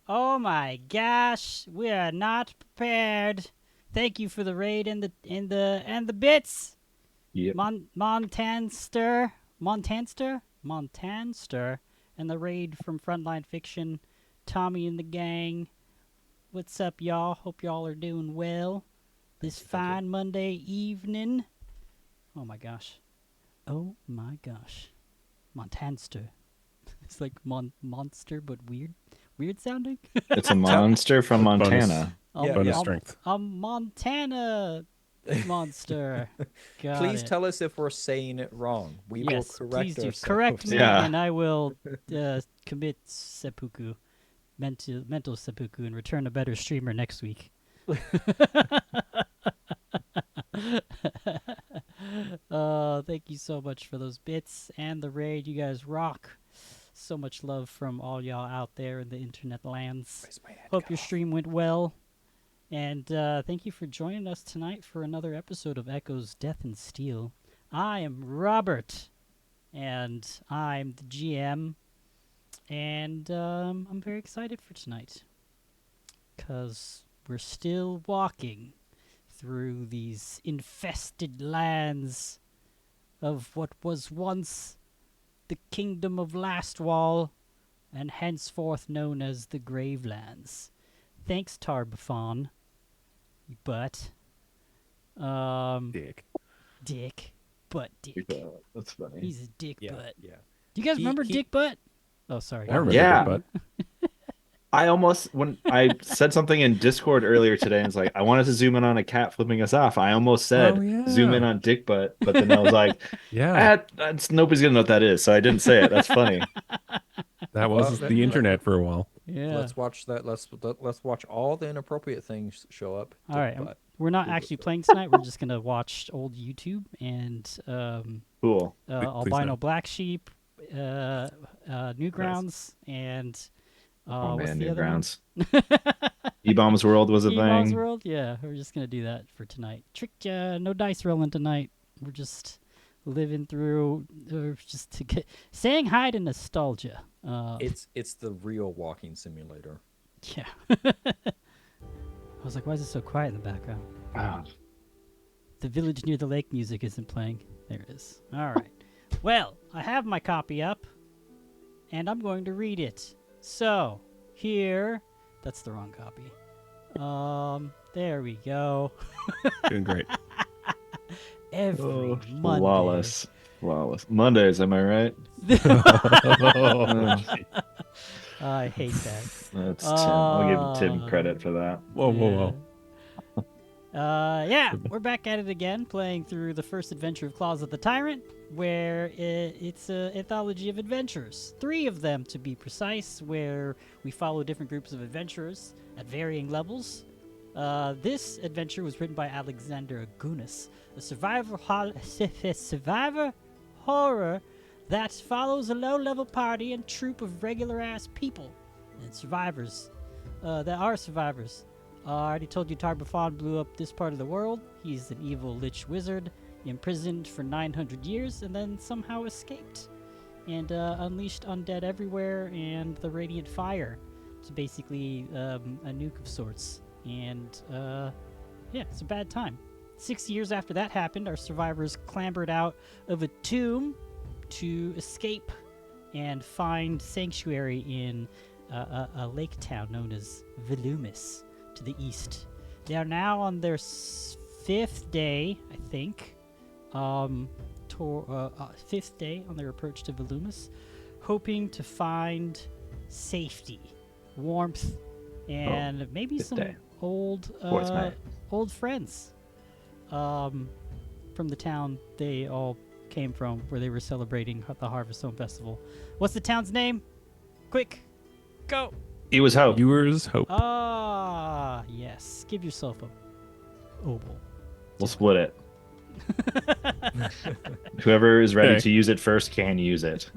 Oh my gosh, we are not prepared. Thank you for the raid and the bits. Yep. Montanster, and the raid from Frontline Fiction. Tommy and the gang. What's up, y'all? Hope y'all are doing well this fine Monday evening. Oh my gosh. Montanster. It's like monster, but weird sounding. It's a monster from Bonus. Montana. Bonus strength. A Montana monster. Please tell us if we're saying it wrong. We will correct please do. ourselves. Correct me, Yeah. and I will commit seppuku, mental seppuku, and return a better streamer next week. Thank you so much for those bits and the raid. You guys rock. So much love from all y'all out there in the internet lands. Hope your stream went well. And thank you for joining us tonight for another episode of Echoes, Death, and Steel. I am Robert, and I'm the GM. And I'm very excited for tonight, because we're still walking through these infested lands of what was once the Kingdom of Lastwall, and henceforth known as the Gravelands. Thanks, Tarbafon. But, Dick. That's funny. He's a dick butt. Yeah. Do you guys remember Dick Butt? Oh, sorry. I remember Yeah. Dick Butt. I almost, when I said something in Discord earlier today, and it's like, I wanted to zoom in on a cat flipping us off. I almost said, zoom in on Dick Butt, but then I was like, nobody's going to know what that is, so I didn't say it. That's funny. That was the internet for a while. Yeah. Let's watch that. Let's watch all the inappropriate things show up. All right. We're not actually playing tonight. We're just going to watch old YouTube and Cool. Albino Black Sheep, Newgrounds, and Oh what's man, the other Newgrounds. E-Bombs World was a E-Bombs thing. World? Yeah, we're just going to do that for tonight. Tricked ya. No dice rolling tonight. We're just living through, just to get, saying hi to nostalgia. It's the real walking simulator. Yeah. I was like, why is it so quiet in the background? Wow. The Village Near the Lake music isn't playing. There it is. All right. Well, I have my copy up, and I'm going to read it. So, here... That's the wrong copy. There we go. Doing great. Every Monday. Flawless. Mondays, am I right? I hate that. That's Tim. I'll give Tim credit for that. Whoa. Yeah, we're back at it again, playing through the first adventure of Claws of the Tyrant, where it's an anthology of adventures. 3 of them, to be precise, where we follow different groups of adventurers at varying levels. This adventure was written by Alexander Agunas, a survivor horror that follows a low-level party and troop of regular-ass people and survivors that are survivors. I already told you Tarbafon blew up this part of the world. He's an evil lich wizard, imprisoned for 900 years, and then somehow escaped and unleashed undead everywhere and the radiant fire. It's basically a nuke of sorts. And yeah, it's a bad time. 6 years after that happened, our survivors clambered out of a tomb to escape and find sanctuary in a lake town known as Volumis to the east. They are now on their 5th day, I think. 5th day on their approach to Volumis, hoping to find safety, warmth, and maybe some old friends from the town they all came from, where they were celebrating the Harvest Home Festival. What's the town's name? Quick, go! It was Hope. Viewers Hope. Ah, yes. Give yourself a oval. We'll split it. Whoever is ready to use it first can use it.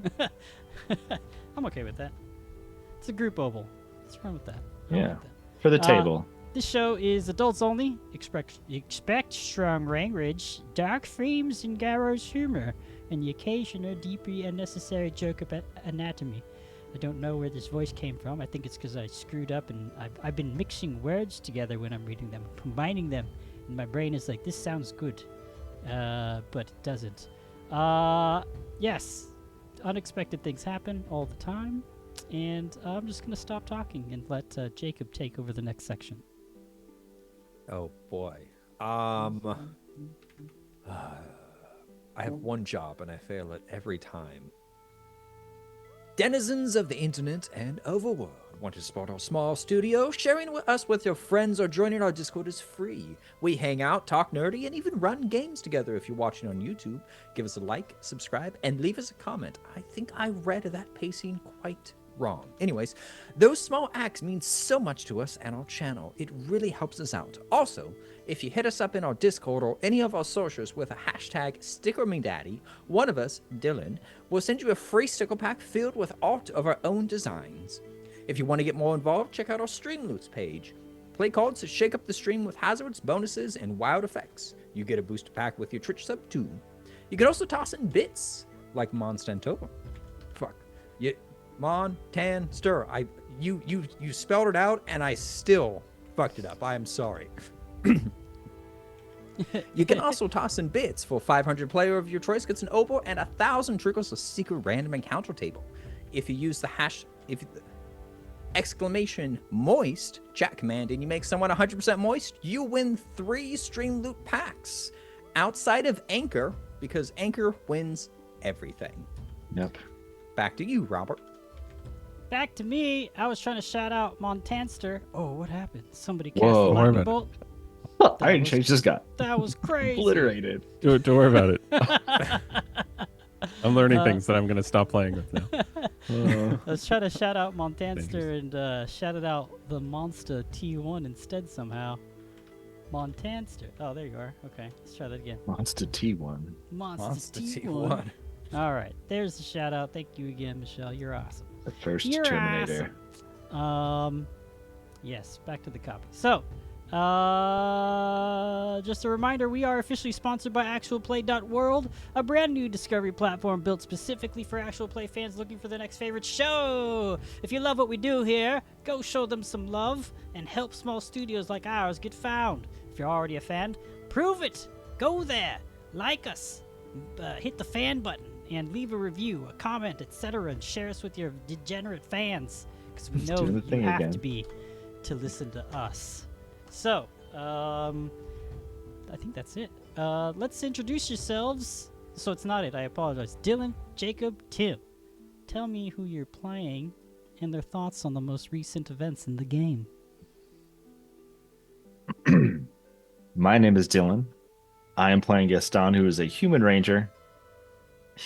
I'm okay with that. It's a group oval. What's wrong with that? Yeah. For the table. This show is adults only. Expect strong language, dark themes, and gallows humor, and the occasional deeply unnecessary joke about anatomy. I don't know where this voice came from. I think it's because I screwed up and I've been mixing words together when I'm reading them, combining them, and my brain is like, this sounds good, but it doesn't. Yes, unexpected things happen all the time, and I'm just gonna stop talking and let Jacob take over the next section. Oh boy. I have one job and I fail it every time. Denizens of the internet and overworld. Want to support our small studio? Sharing with us with your friends or joining our Discord is free. We hang out, talk nerdy, and even run games together. If you're watching on YouTube, give us a like, subscribe, and leave us a comment. I think I read that pacing quite wrong. Anyways, those small acts mean so much to us and our channel. It really helps us out. Also, if you hit us up in our Discord or any of our socials with a hashtag StickerMeDaddy, one of us, Dylan, will send you a free sticker pack filled with art of our own designs. If you want to get more involved, check out our Stream Loots page. Play cards to shake up the stream with hazards, bonuses, and wild effects. You get a booster pack with your Twitch sub too. You can also toss in bits, like Monstanto. Montanster. You spelled it out and I still fucked it up. I am sorry. You can also toss in bits. For 500 player of your choice gets an opal and 1,000 triggers a secret random encounter table. If you use the !moist chat command and you make someone 100% moist, you win 3 stream loot packs outside of Anchor, because Anchor wins everything. Yep. Back to you, Robert. Back to me. I was trying to shout out Montanster. Oh, what happened? Somebody cast Whoa. a Don't worry lightning about bolt. I didn't change this guy. That was crazy. Obliterated. Don't worry about it. I'm learning things that I'm going to stop playing with now. I was trying to shout out Montanster and shouted out the Monster T1 instead somehow. Montanster. Oh, there you are. Okay, let's try that again. Monster T1. Monster T1. All right, there's the shout out. Thank you again, Michelle. You're awesome. The first You're Terminator. Awesome. Yes, back to the copy. So, just a reminder, we are officially sponsored by actualplay.world, a brand new discovery platform built specifically for actual play fans looking for their next favorite show. If you love what we do here, go show them some love and help small studios like ours get found. If you're already a fan, prove it. Go there, like us, hit the fan button, and leave a review, a comment, etc., and share us with your degenerate fans, because we know you have to be to listen to us. So, I think that's it. Let's introduce yourselves. So it's not it, I apologize. Dylan, Jacob, Tim. Tell me who you're playing and their thoughts on the most recent events in the game. My name is Dylan. I am playing Gaston, who is a human ranger.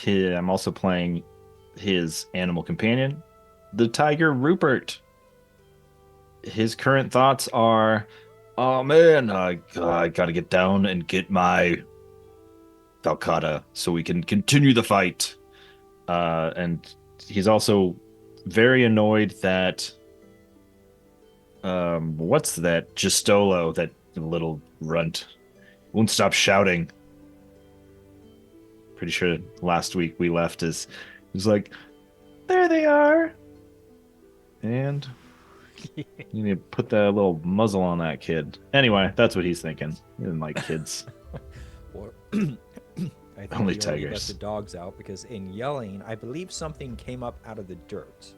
I'm also playing his animal companion, the tiger Rupert. His current thoughts are, oh man, I gotta get down and get my Falcata so we can continue the fight. And he's also very annoyed that, what's that? Gistolo, that little runt, won't stop shouting. Pretty sure last week we left as it was like, there they are. And you need to put that little muzzle on that kid. Anyway, that's what he's thinking. He doesn't like kids. Or I think Only we already let tigers. the dogs out, because in yelling, I believe something came up out of the dirt.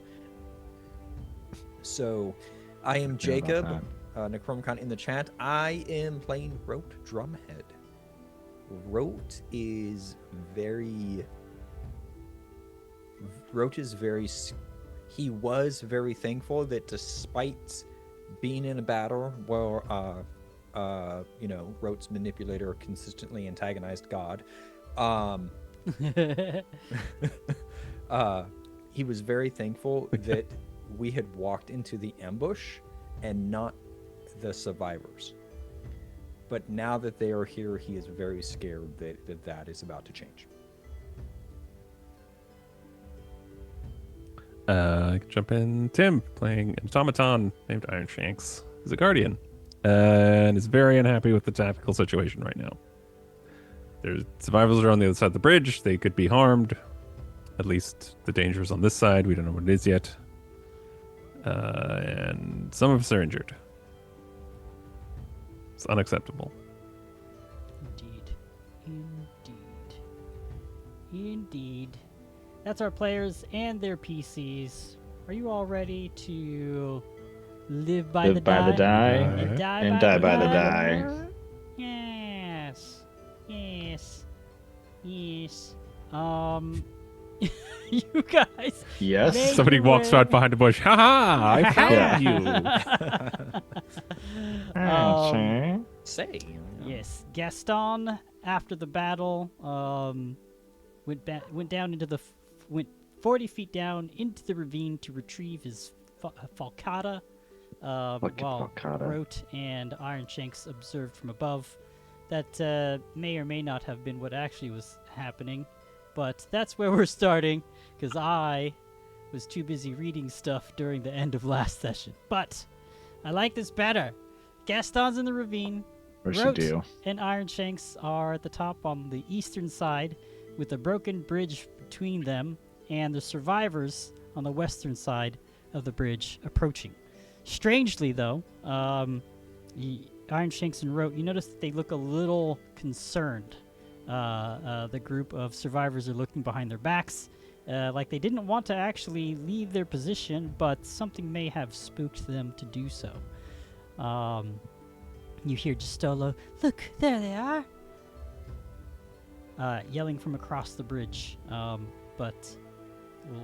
So, I am Jacob, Necromicon in the chat. I am playing Rote Drumhead. Rote is very... He was very thankful that despite being in a battle where, Rote's manipulator consistently antagonized God, he was very thankful that we had walked into the ambush and not the survivors. But now that they are here, he is very scared that is about to change. Jump in. Tim, playing an automaton named Iron Shanks. He's a guardian and is very unhappy with the tactical situation right now. There's survivors are on the other side of the bridge. They could be harmed. at least the danger's on this side. We don't know what it is yet. And some of us are injured. It's unacceptable. Indeed. That's our players and their PCs. Are you all ready to live by the die? And Die die by by the the die? die. Yes. You guys. Yes. Make Somebody your walks way- right behind the bush. Ha ha! I found you. Say. Yes, Gaston, after the battle, went down into went 40 feet down into the ravine to retrieve his falcata. While falcata. Rote and Iron Shanks observed from above. That may or may not have been what actually was happening, but that's where we're starting, because I was too busy reading stuff during the end of last session. But I like this better. Gaston's in the ravine. Or should Rote do. and Iron Shanks are at the top on the eastern side, with a broken bridge between them, and the survivors on the western side of the bridge approaching. Strangely, though, Iron Shanks and Rote, you notice that they look a little concerned. The group of survivors are looking behind their backs, like they didn't want to actually leave their position, but something may have spooked them to do so. You hear Justolo, "Look, there they are!" Yelling from across the bridge. But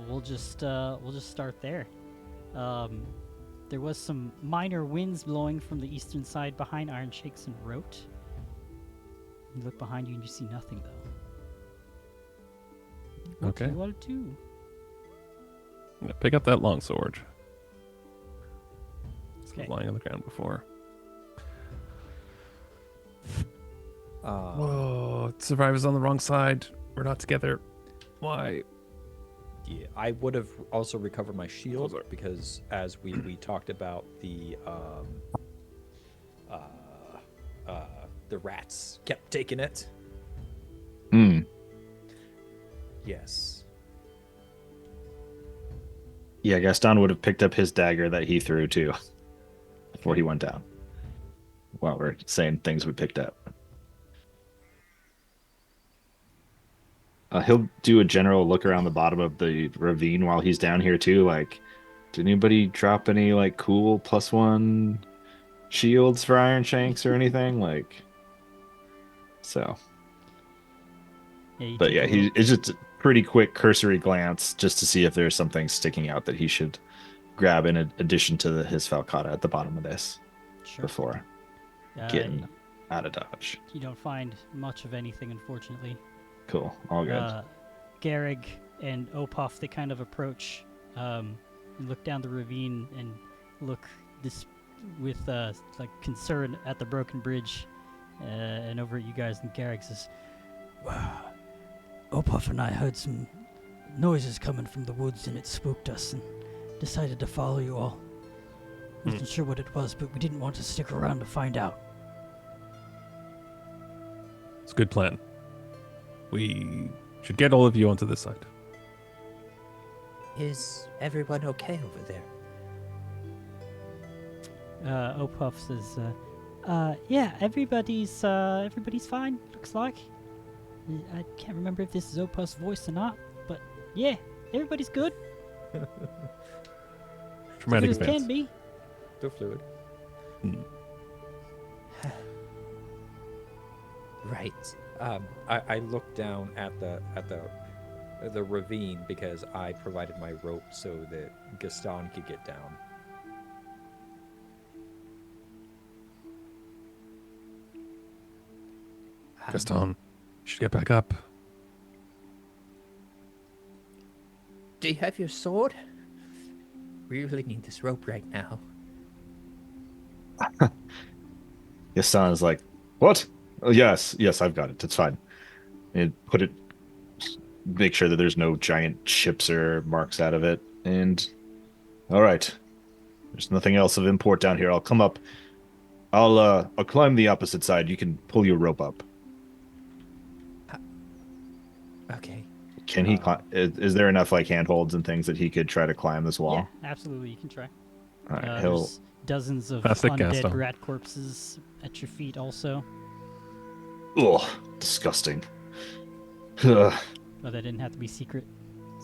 we'll just start there. There was some minor winds blowing from the eastern side behind Iron Shakes and Rote. You look behind you and you see nothing, though. Okay. What do you I'm gonna pick up that longsword. It Okay. was lying on the ground before. Whoa! Survivors on the wrong side. We're not together. Why? Yeah, I would have also recovered my shield because as we talked about the rats kept taking it. Hmm. Yes. Yeah, Gaston would have picked up his dagger that he threw too before he went down. While we're saying things we picked up. He'll do a general look around the bottom of the ravine while he's down here too. Like, did anybody drop any like cool +1 shields for Iron Shanks or anything? Like, so. But yeah, it's just a pretty quick cursory glance just to see if there's something sticking out that he should grab in addition to his Falcata at the bottom of this before getting out of dodge. You don't find much of anything, unfortunately. Cool, all good. Garrig and Opoff, they kind of approach and look down the ravine and look with like concern at the broken bridge and over at you guys. And Garrig says, "Wow, Opoff and I heard some noises coming from the woods and it spooked us and decided to follow you all. Wasn't sure what it was, but we didn't want to stick around to find out." It's a good plan. We should get all of you onto this side. Is everyone okay over there? Opoff says, "Yeah, everybody's fine. Looks like. I can't remember if this is Opoff's voice or not, but yeah, everybody's good. Traumatic As good as events. can be." They're fluid. Right. I looked down at the ravine because I provided my rope so that Gaston could get down. Gaston, you should get back up. Do you have your sword? We really need this rope right now. Gaston is like, "What? Oh, yes, I've got it. It's fine." And make sure that there's no giant chips or marks out of it. And all right, there's nothing else of import down here. I'll come up. I'll climb the opposite side. You can pull your rope up. Okay. Can he climb? Is there enough like handholds and things that he could try to climb this wall? Yeah, absolutely. You can try. All right, he'll. There's dozens of Fantastic undead Gaston. rat corpses at your feet also. Ugh, disgusting. Ugh. Oh, that didn't have to be secret.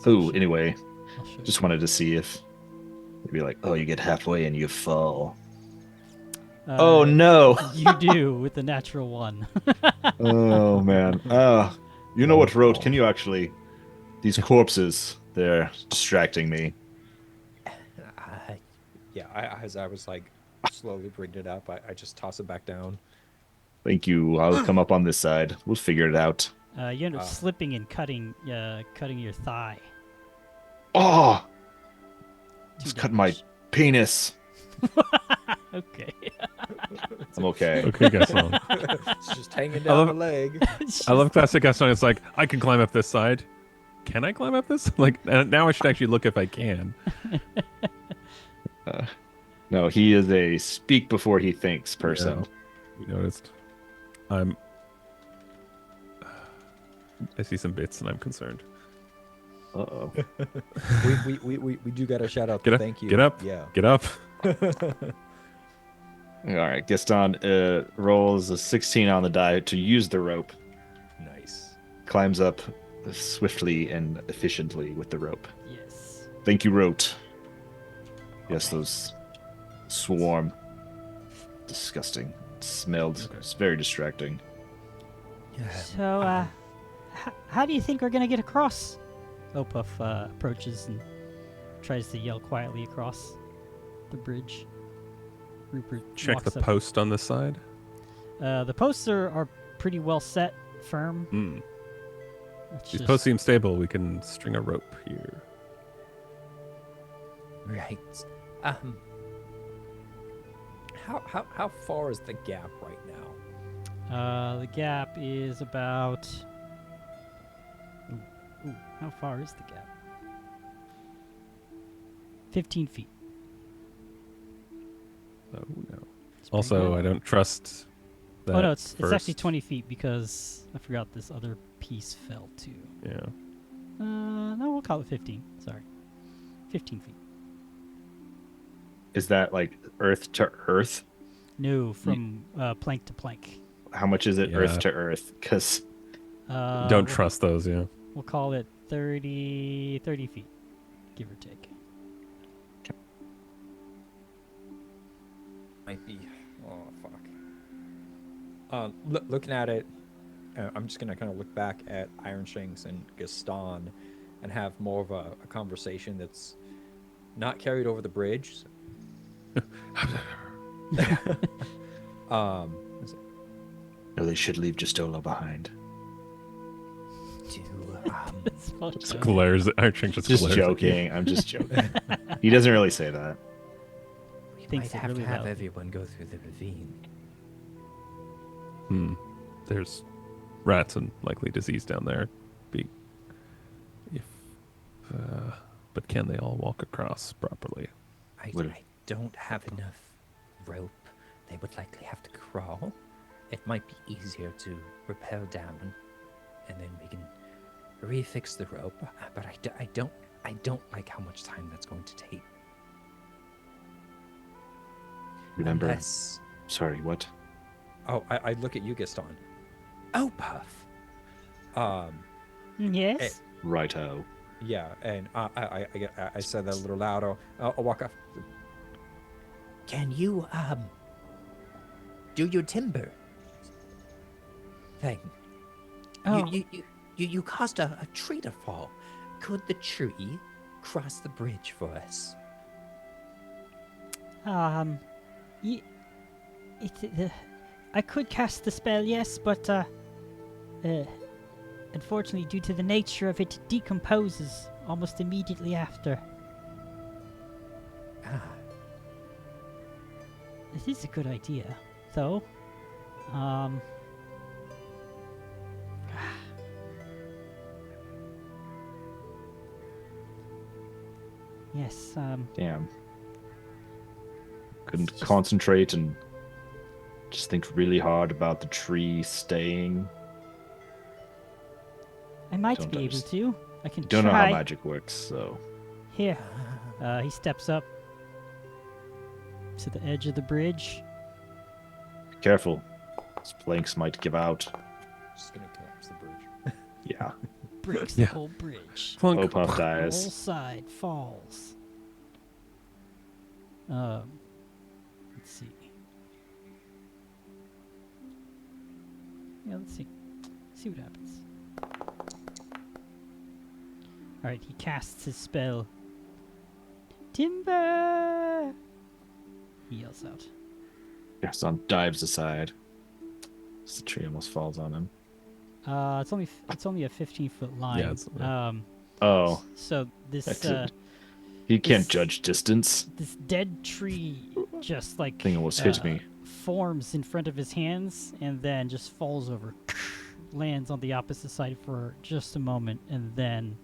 Oh, anyway, I'll show just wanted to see if it'd be like, oh, you get halfway and you fall. you. Oh no! You do with the natural one. Oh man. You know what, Rote? Can you actually? These corpses, they're distracting me. As I was like slowly bringing it up, I just toss it back down. Thank you. I'll come up on this side. We'll figure it out. You end up slipping and cutting your thigh. Oh! Two Just cutting my damage. penis. Okay. I'm okay. Okay, Gaston. It's just hanging down the leg. I love classic Gaston. It's like, I can climb up this side. Can I climb up this? Like, now I should actually look if I can. No, he is a speak before he thinks person. Yeah, we noticed. I see some bits and I'm concerned. Uh-oh. we do got a shout out. Get up. Thank you. Get up. Yeah. Get up. All right, Gaston rolls a 16 on the die to use the rope. Nice. Climbs up swiftly and efficiently with the rope. Yes. Thank you, Rote. Yes, those swarm. Disgusting. It smelled. Okay. It's very distracting. Yeah. So, how do you think we're gonna get across? Opuff approaches and tries to yell quietly across the bridge. Rupert Check walks the up. post on this side. The posts are pretty well set, firm. Hmm. It's These just- posts seem stable. We can string a rope here. Right. How far is the gap right now? The gap is about. Ooh, how far is the gap? 15 feet. Oh no. It's pretty Also, good. I don't trust that. Oh no, it's actually first. 20 feet because I forgot this other piece fell too. Yeah. No, we'll call it 15. Sorry, 15 feet. Is that like earth to earth? No, from plank to plank. How much is it Yeah. earth to earth? Because Don't We'll- trust those. Yeah. We'll call it 30 feet, give or take. Might be. Oh fuck. Looking at it, I'm just gonna kind of look back at Iron Shanks and Gaston, and have more of a conversation that's not carried over the bridge. no, they should leave Justola behind. It's fucked Just up. glares. Arching just Just glares at you. joking. I'm just joking. He doesn't really say that. We Thinks might it have really to have loudly. everyone go through the ravine. There's rats and likely disease down there. But can they all walk across properly? I don't have enough rope. They would likely have to crawl. It might be easier to rappel down, and then we can refix the rope. But I don't like how much time that's going to take. Remember? Unless... Sorry, what? Oh, I look at you, Gaston. Oh, Puff. Yes. Righto. Yeah, and I said that a little louder. I'll walk off. Can you do your timber thing? Oh. You caused a tree to fall. Could the tree cross the bridge for us? I could cast the spell, yes, but unfortunately, due to the nature of it, it decomposes almost immediately after. It is a good idea, though. Yes, Damn. Couldn't It's just- concentrate and just think really hard about the tree staying. I might Don't be able understand. to. I can Don't know try. how magic works, so Here. He steps up to the edge of the bridge. be careful. These planks might give out. Just gonna collapse the bridge. Yeah. Breaks Yeah. the whole bridge. Clunk. Opuff The whole dies. side falls. Let's see. Yeah, let's see. See what happens. Alright, he casts his spell. Timber! He yells out. Gaston dives aside. The tree almost falls on him. It's only a 15-foot line. Yeah, it's- Oh, So this that's it. He can't this- judge distance. this dead tree just like Thing almost hit me. forms in front of his hands and then just falls over, lands on the opposite side for just a moment, and then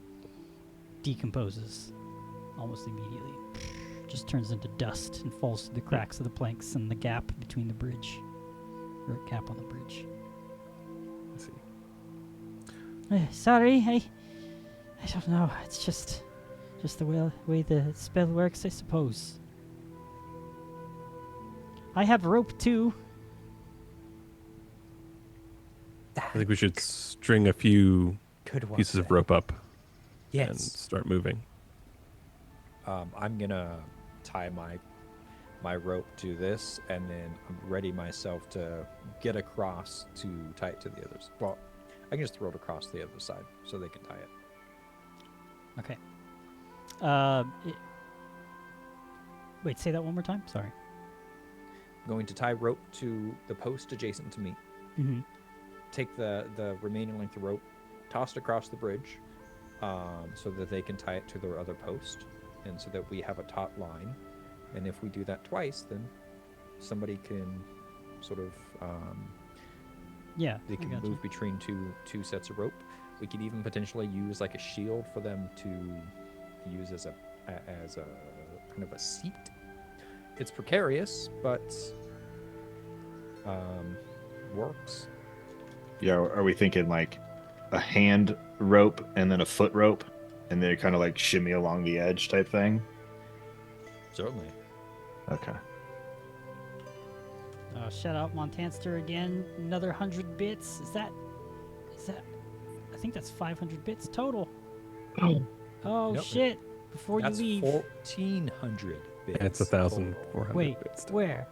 decomposes almost immediately. Just turns into dust and falls through the cracks of the planks and the gap between the bridge, or gap on the bridge. Let's see. Sorry, I don't know. It's just the way the spell works, I suppose. I have rope too. I think we should string a few Good one. pieces of rope up and Yes. start moving. I'm gonna tie my rope to this, and then I'm ready myself to get across to tie it to the others. Well, I can just throw it across the other side so they can tie it. Okay. Wait, say that one more time. Sorry. I'm going to tie rope to the post adjacent to me. Mm-hmm. Take the remaining length of rope, toss it across the bridge, so that they can tie it to their other post, and so that we have a taut line. And if we do that twice, then somebody can sort of Yeah. they I can gotcha. move between two sets of rope. We could even potentially use like a shield for them to use as a kind of a seat. It's precarious, but works. Yeah, are we thinking like a hand rope and then a foot rope, and they kind of like shimmy along the edge type thing? Certainly. Okay. Shout out Montanster again. Another 100 bits. Is that? I think that's 500 bits total. Oh Nope. shit! Before That's you leave. 1,400 bits. It's total. 1,400 Wait, bits. where?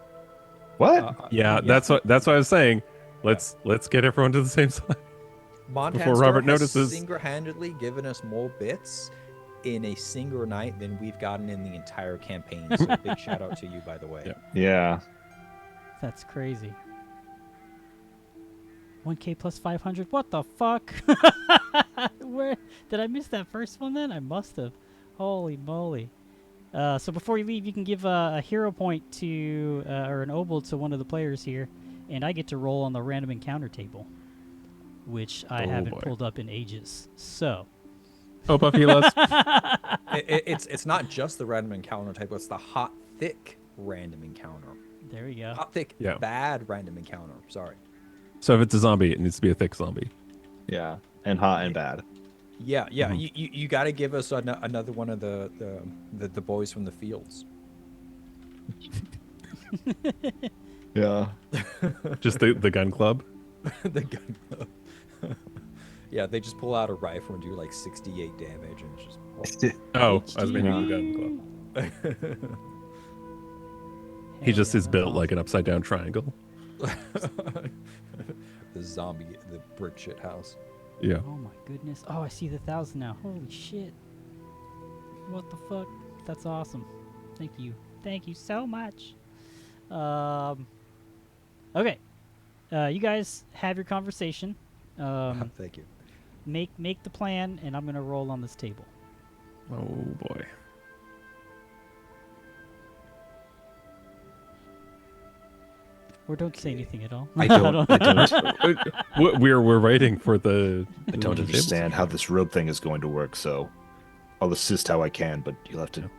What? Yeah, that's what I was saying. Let's get everyone to the same side. Montanster Robert has notices. single-handedly given us more bits in a single night than we've gotten in the entire campaign. So big shout out to you, by the way. Yeah. Yeah. That's crazy. 1K plus 500. What the fuck? Where did I miss that first one? Then I must have. Holy moly! So before you leave, you can give a hero point to or an obol to one of the players here, and I get to roll on the random encounter table, which I Oh, haven't boy. pulled up in ages. So Oh, Buffy, let's. It's not just the random encounter type, it's the hot, thick random encounter. there we go. Hot, thick, Yeah. bad random encounter. Sorry. So if it's a zombie, it needs to be a thick zombie. Yeah. And hot and bad. Yeah. Mhm. You got to give us another one of the boys from the fields. Yeah. Just the gun club. The gun club. Yeah, they just pull out a rifle and do like 68 damage, and it's just. Oh, I was meaning the gun club. He just is built like an upside down triangle. The zombie, the brick shit house. Yeah. Oh my goodness. Oh, I see the 1,000 now. Holy shit. What the fuck? That's awesome. Thank you. Thank you so much. Okay. You guys have your conversation. Thank you. Make the plan, and I'm gonna roll on this table. Oh boy. Or don't say anything at all. I don't. We're waiting for the. I don't understand how this rope thing is going to work, so I'll assist how I can, but you'll have to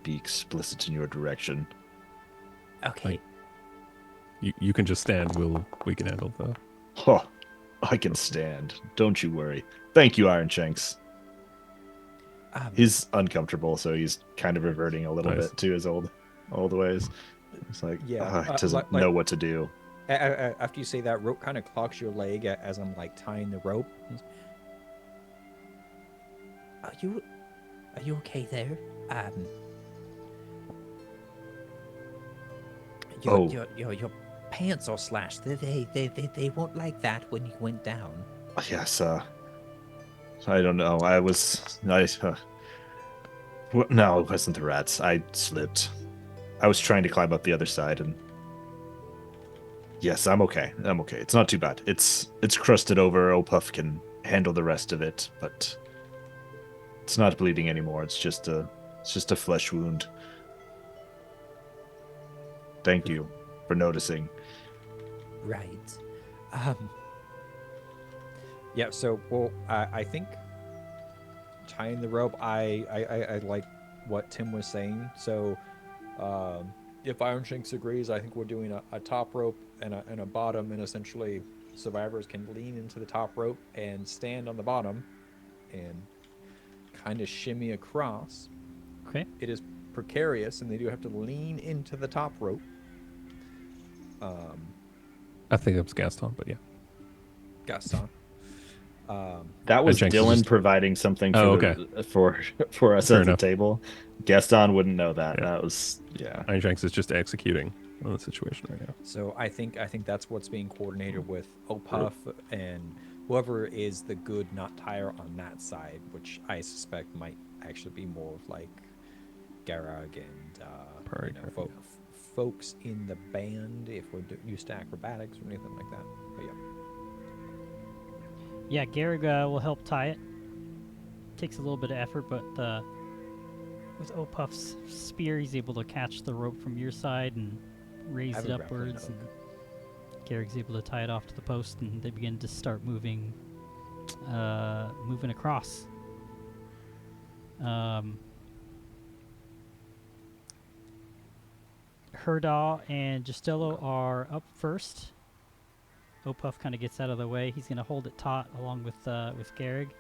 be explicit in your direction. Okay. You can just stand. We can handle the. Huh. I can stand. Don't you worry. Thank you, Iron Shanks. He's uncomfortable, so he's kind of reverting a little Nice. bit to his old ways. It's like, Yeah, doesn't know what to do. After you say that, rope kind of clocks your leg as I'm like tying the rope. Are you okay there? Your pants are slashed. They won't like that when you went down. Yes, I don't know. No, it wasn't the rats. I slipped. I was trying to climb up the other side, and yes, I'm okay. I'm okay. It's not too bad. It's crusted over. Opuff can handle the rest of it, but it's not bleeding anymore. It's just a flesh wound. Thank you for noticing. Right. Yeah. So, well, I think tying the rope. I like what Tim was saying. So, if Iron Shanks agrees, I think we're doing a top rope and a bottom, and essentially survivors can lean into the top rope and stand on the bottom, and kind of shimmy across. Okay. It is precarious, and they do have to lean into the top rope. I think it was Gaston, but yeah. Gaston. That was Jenks is Dylan just- providing something for Oh, okay. for us Fair at enough. the table. Gaston wouldn't know that. Yeah. That was Iron Shanks is just executing on the situation right now. So I think that's what's being coordinated with Opuff and whoever is the good not tire on that side, which I suspect might actually be more of like Garag and folks in the band if we're used to acrobatics or anything like that. But Yeah, Garrig will help tie it. Takes a little bit of effort, but with Opuff's spear, he's able to catch the rope from your side and raise Have it a grappling upwards. hook. And Garrick's able to tie it off to the post, and they begin to start moving across. Herdaw and Justello are up first. Opuff kind of gets out of the way. He's going to hold it taut along with Garrig.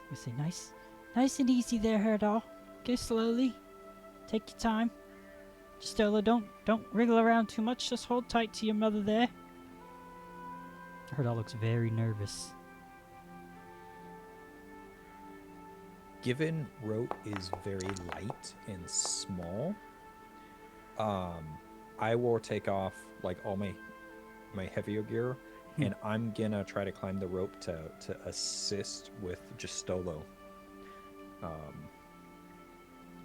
We say, nice and easy there, Herdaw. Go slowly. Take your time. Justello, don't wriggle around too much. Just hold tight to your mother there. Herdaw looks very nervous. given rope is very light and small, I will take off like all my heavier gear, and I'm gonna try to climb the rope to assist with Justolo,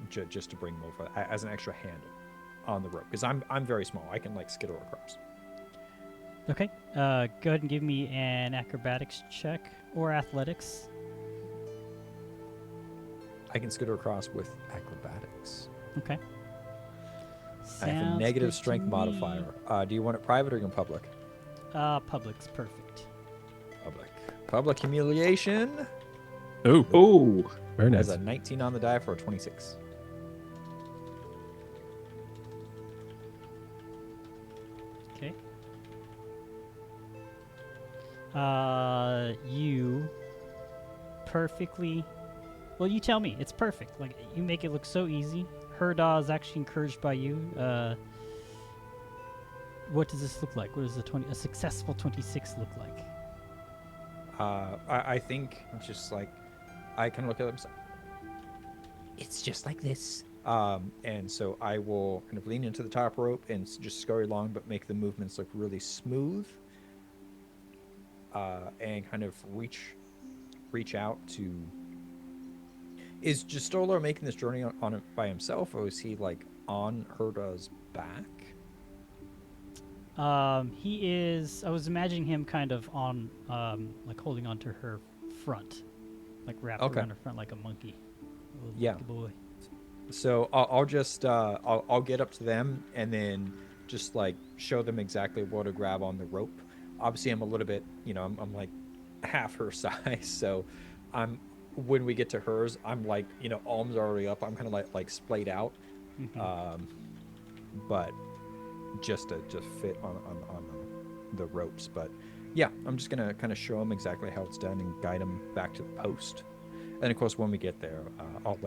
just to bring him over as an extra hand on the rope, because I'm very small. I can like skitter across. Okay. Go ahead and give me an acrobatics check or athletics. I can skitter across with acrobatics. Okay. I have a Sounds negative good to strength me. modifier. Do you want it private or in public? Public's perfect. Public humiliation Oh, Oh, very nice. has a 19 on the die for a 26. Okay. You perfectly. Well, you tell me. It's perfect. Like, you make it look so easy. Herdaw is actually encouraged by you. What does this look like? What does a successful 26 look like? I think it's just like I can look at them. It's just like this. And so I will kind of lean into the top rope and just scurry along, but make the movements look really smooth. And kind of reach out to. Is Justola making this journey on it by himself, or is he like on Herdaw's back? He is. I was imagining him kind of on, like holding onto her front, like wrapped around her front like a monkey. A little Yeah. monkey boy. So I'll just I'll get up to them and then just like show them exactly where to grab on the rope. Obviously, I'm a little bit, I'm like half her size, so when we get to hers, I'm like, arms are already up. I'm kind of like splayed out, but just to fit on the ropes. But yeah, I'm just gonna kind of show them exactly how it's done and guide them back to the post. And of course, when we get there, I'll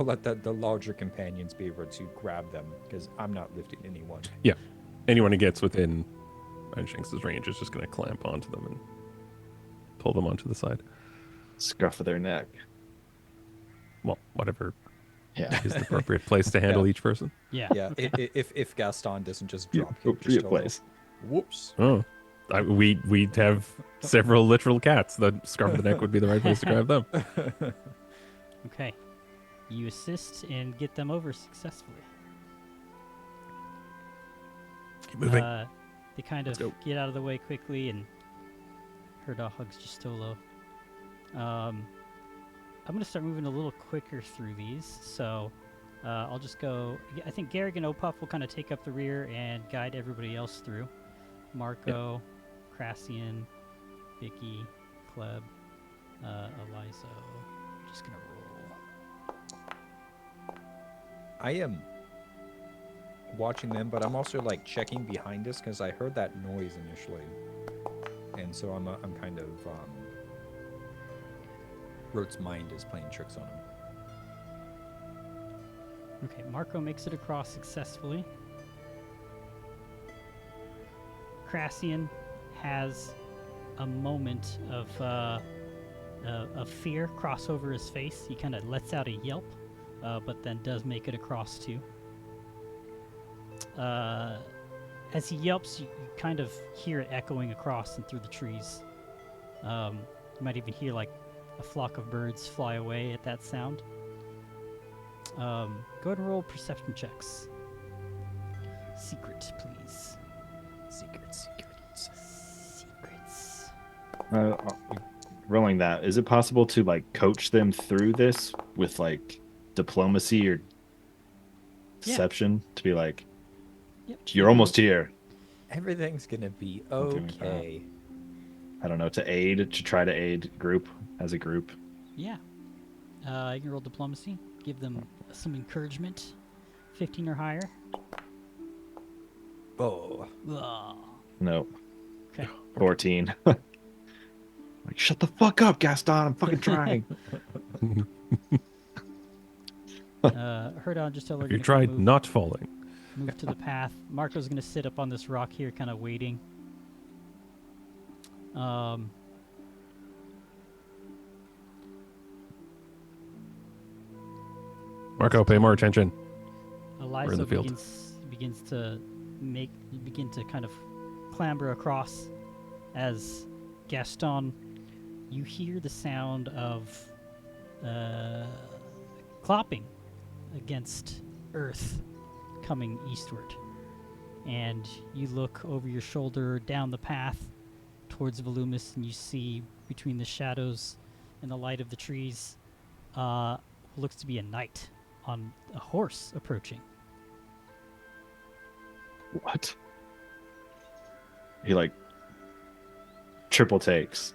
let the larger companions be able to grab them because I'm not lifting anyone. Yeah. Anyone who gets within Iron Shanks' range is just going to clamp onto them and pull them onto the side. Scruff of their neck. Well, whatever Yeah. is the appropriate place to handle each person. Yeah. Yeah, if Gaston doesn't just Yeah, drop kick appropriate Costello. place. Whoops. Oh. We have several literal cats. The scruff of the neck would be the right place to grab them. Okay. You assist and get them over successfully. Keep moving. They kind of Let's go. get out of the way quickly, and her dog hugs just so low. I'm going to start moving a little quicker through these, so I'll just go. I think Garrick and Opuff will kind of take up the rear and guide everybody else through. Marco, Crassian, Vicky, Kleb, Eliza. Just going to roll. I am watching them, but I'm also like checking behind us because I heard that noise initially, and so I'm kind of Rote's mind is playing tricks on him. Okay, Marco makes it across successfully. Crassian has a moment of fear cross over his face. He kind of lets out a yelp, but then does make it across too. As he yelps, you kind of hear it echoing across and through the trees. You might even hear like a flock of birds fly away at that sound. Go ahead and roll perception checks. Secret, please. Secrets. Secrets. Rolling that, is it possible to like coach them through this with like diplomacy or deception to be like, Yep. you're almost here? Everything's gonna be Something like that. okay. I don't know, to try to aid group as a group. Yeah. You can roll diplomacy. Give them some encouragement. 15 or higher. Oh, Ugh. No, Okay. 14. Like, shut the fuck up, Gaston. I'm fucking trying. Herdon, just tell her. If you to tried move, not falling. move to the path. Marco's going to sit up on this rock here, kind of waiting. Marco, pay more attention. Eliza the field. begins to begin to kind of clamber across. As Gaston, you hear the sound of clopping against earth coming eastward, and you look over your shoulder down the path towards Volumus, and you see between the shadows and the light of the trees what looks to be a knight on a horse approaching. What? He like triple takes.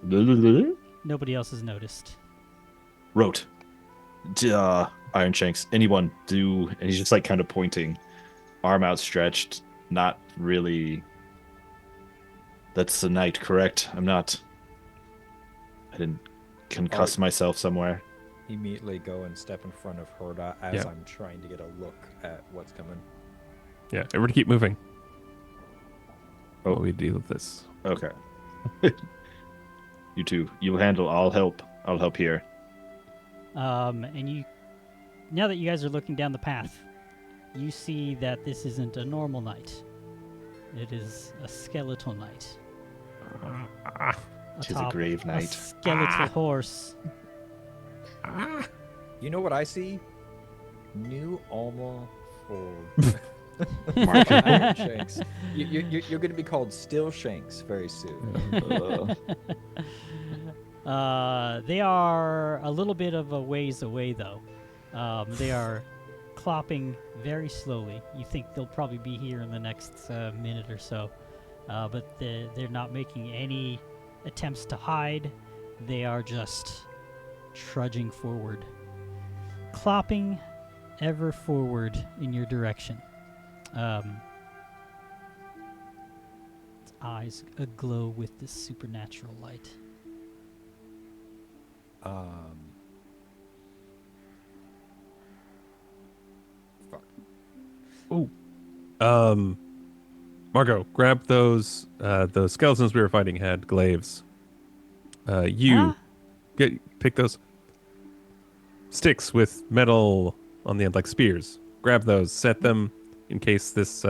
Nobody else has noticed. Rote. Iron Shanks. Anyone do? And he's just like kind of pointing, arm outstretched, not really. That's the knight, correct? I didn't concuss myself somewhere. immediately go and step in front of Herda as I'm trying to get a look at what's coming. Yeah, everybody keep moving. Oh, While we deal with this. Okay. You two, you handle. I'll help. I'll help here. And you, now that you guys are looking down the path, you see that this isn't a normal knight. It is a skeletal knight. Tis a atop grave a knight. skeletal horse. You know what I see? New armor for Iron Shanks. You're going to be called Still Shanks very soon. They are a little bit of a ways away, though. They are clopping very slowly. You think they'll probably be here in the next minute or so. But they're not making any attempts to hide. They are just trudging forward. Clopping ever forward in your direction. Its eyes aglow with this supernatural light. Fuck. Oh. Margot, grab those skeletons we were fighting had glaives. You Huh? pick those sticks with metal on the end, like spears. Grab those, set them in case this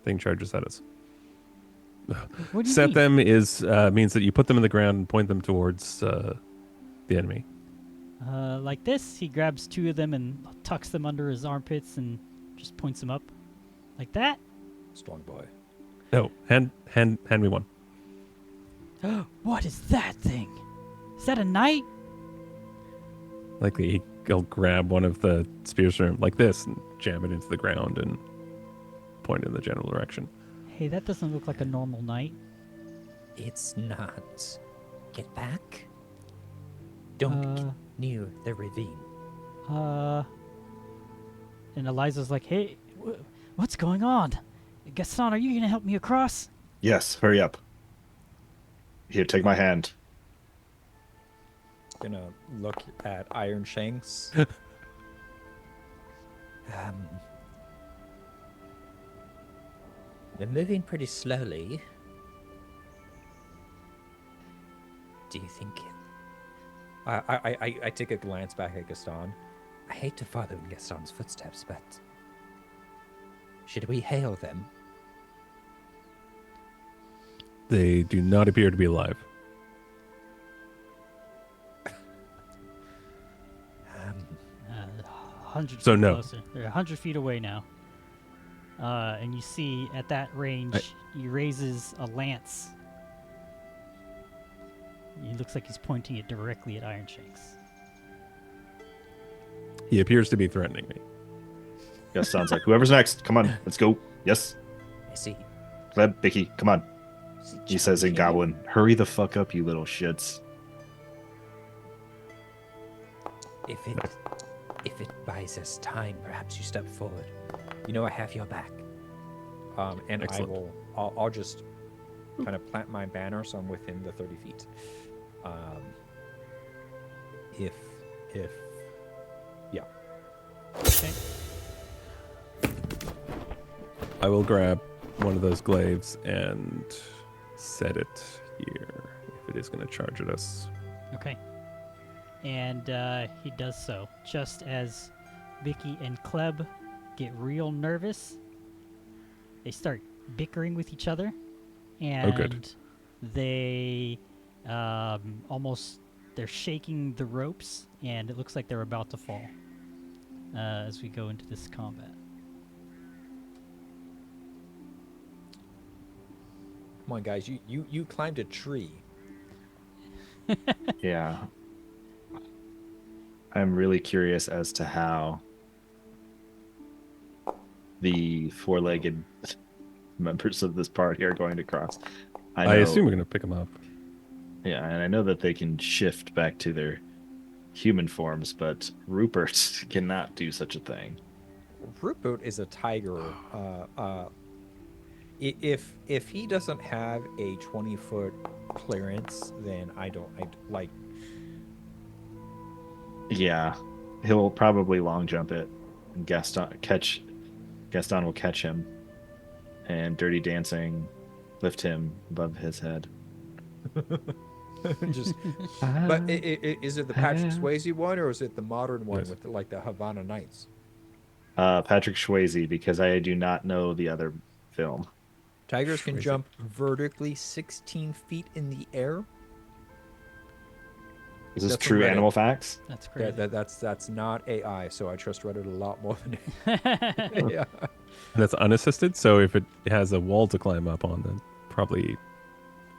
thing charges at us. What do you Set mean? them means that you put them in the ground and point them towards the enemy. Like this, he grabs 2 of them and tucks them under his armpits and just points them up. Like that? Strong boy. No, hand me one. What is that thing? Is that a knight? Likely he'll grab one of the spears from him like this and jam it into the ground and point in the general direction. Hey, that doesn't look like a normal knight. It's not. Get back. Don't get near the ravine. And Eliza's like, hey, what's going on? Gaston, are you going to help me across? Yes, hurry up. Here, take my hand. Gonna look at Iron Shanks. They're moving pretty slowly. Do you think... I take a glance back at Gaston. I hate to follow in Gaston's footsteps, but... should we hail them? They do not appear to be alive. Hundred So feet no. closer. They're 100 feet away now. And you see at that range, he raises a lance. He looks like he's pointing it directly at Iron Shanks. He appears to be threatening me. Yes, sounds like whoever's next. Come on, let's go. Yes. I see. Gleb, Vicky, come on. See He says in John Goblin, hurry the fuck up, you little shits. King. If it buys us time, perhaps you step forward. You know I have your back. And Excellent. I'll just kind of plant my banner so I'm within the 30 feet. Yeah. Okay. I will grab one of those glaives and set it here if it is going to charge at us. Okay. And he does so. Just as Vicky and Kleb get real nervous, they start bickering with each other. And good. they they're shaking the ropes, and it looks like they're about to fall as we go into this combat. Come on, guys. You climbed a tree. Yeah. I'm really curious as to how the 4-legged members of this party are going to cross. I assume we're going to pick them up. Yeah, and I know that they can shift back to their human forms, but Rupert cannot do such a thing. Rupert is a tiger. If he doesn't have a 20-foot clearance, then I like. Yeah, he'll probably long jump it, and Gaston will catch him, and Dirty Dancing lift him above his head. Just, but is it the Patrick Swayze one or is it the modern one with like the Havana Nights? Patrick Swayze, because I do not know the other film. Tigers can jump vertically 16 feet in the air. Is this That's true Reddit. animal facts? That's crazy. That's not AI, so I trust Reddit a lot more than yeah. And that's unassisted, so if it has a wall to climb up on, then probably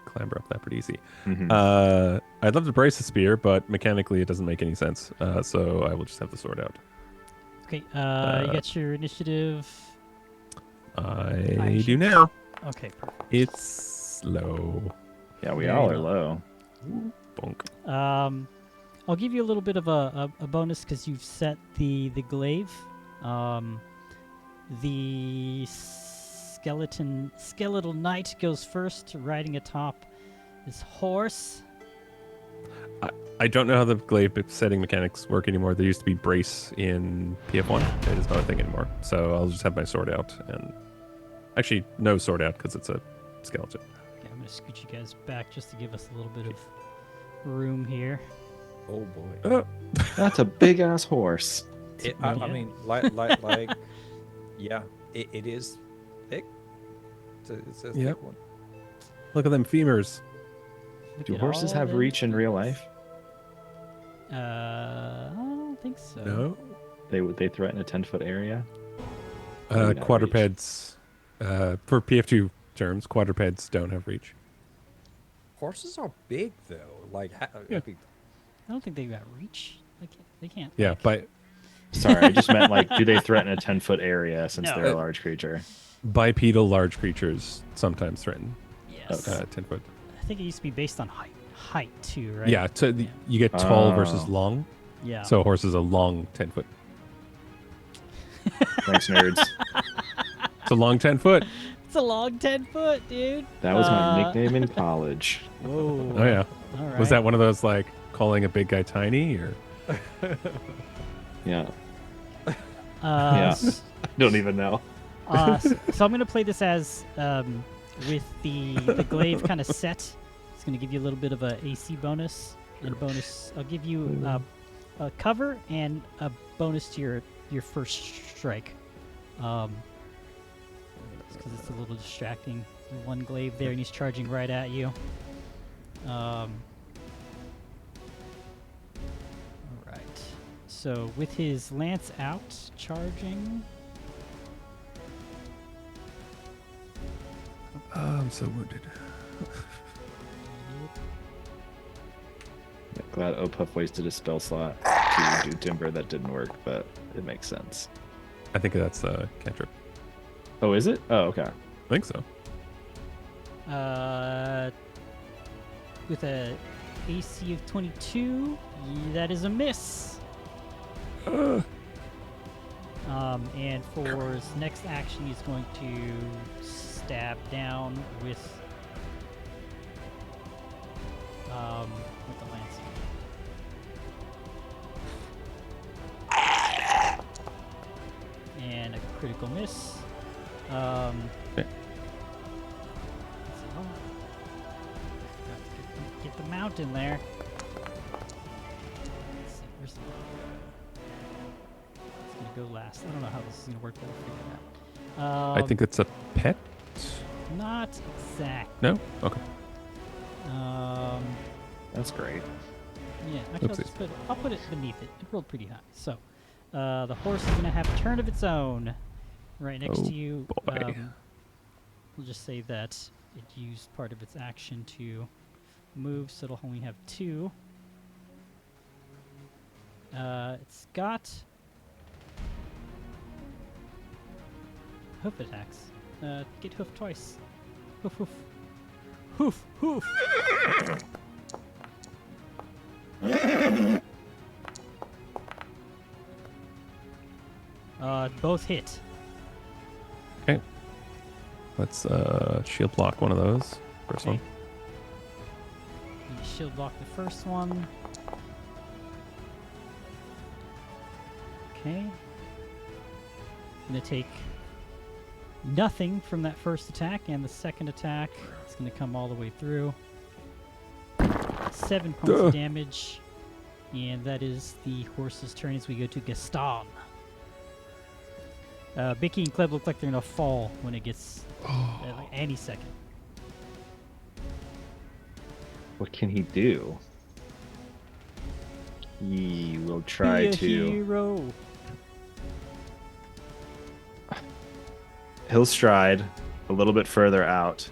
clamber up that pretty easy. Mm-hmm. I'd love to brace a spear, but mechanically it doesn't make any sense, so I will just have the sword out. Okay, you got your initiative. I do now. Okay, perfect. It's low. Yeah, we Very all are low. low. Bonk. I'll give you a little bit of a bonus because you've set the glaive. The skeletal knight goes first, riding atop his horse. I don't know how the glaive setting mechanics work anymore. There used to be brace in PF1. It is not a thing anymore. So I'll just have my sword out. And actually, no sword out because it's a skeleton. Okay, I'm going to scoot you guys back just to give us a little bit of room here. Oh boy. That's a big ass horse. I mean, yeah, it is thick. It's a thick one. Look at them femurs. Look Do at horses all have them reach in real life? I don't think so. No. They threaten a 10-foot area? Maybe not Quadrupeds, for PF2 terms, quadrupeds don't have reach. Horses are big though. Like, Yeah. I don't think they got reach. They can't. Yeah, like- but Sorry, I just meant like, do they threaten a 10-foot area since No. they're a large creature? bipedal large creatures sometimes threaten Yes. 10 foot. I think it used to be based on height too, right? Yeah, you get tall versus Oh. long. Yeah. So a horse is a long 10 foot. Thanks, nerds. It's a long 10 foot. it's a long 10 foot, dude. That was my nickname in college. Whoa. Oh yeah. All right. Was that one of those like calling a big guy tiny or? Yeah. Yeah. I don't even know. So I'm gonna play this as with the glaive kind of set. It's gonna give you a little bit of a AC bonus and a bonus. I'll give you a cover and a bonus to your first strike. Because it's a little distracting. One glaive there, and he's charging right at you. All right. So with his lance out, charging. I'm so wounded. Glad Opuff wasted a spell slot to do Timber. That didn't work, but it makes sense. I think that's a cantrip. Oh, is it? Oh, okay. I think so. With a AC of 22, that is a miss. And for his next action, he's going to stab down with the lance. And a critical miss. Okay. So, get the mount in there. Let's see, where's the It's gonna go last. I don't know how this is gonna work, but we'll figure it out. I think it's a pet. Not exact. No? Okay. That's great. Yeah, actually, Oopsies. I'll put it beneath it. It rolled pretty high. So, the horse is gonna have a turn of its own, right next Oh, to you. boy. We'll just say that it used part of its action to move, so it'll only have 2. It's got hoof attacks. Get hoof twice. Hoof, hoof. Hoof, hoof. Both hit. Okay. Let's shield block one of those. First one. You shield block the first one. Okay. I'm gonna take nothing from that first attack, and the second attack is gonna come all the way through. 7 points of damage, and that is the horse's turn as we go to Gaston. Bicky and Kleb look like they're gonna fall when it gets like any second. What can he do? He will try Be a to. hero. He'll stride a little bit further out.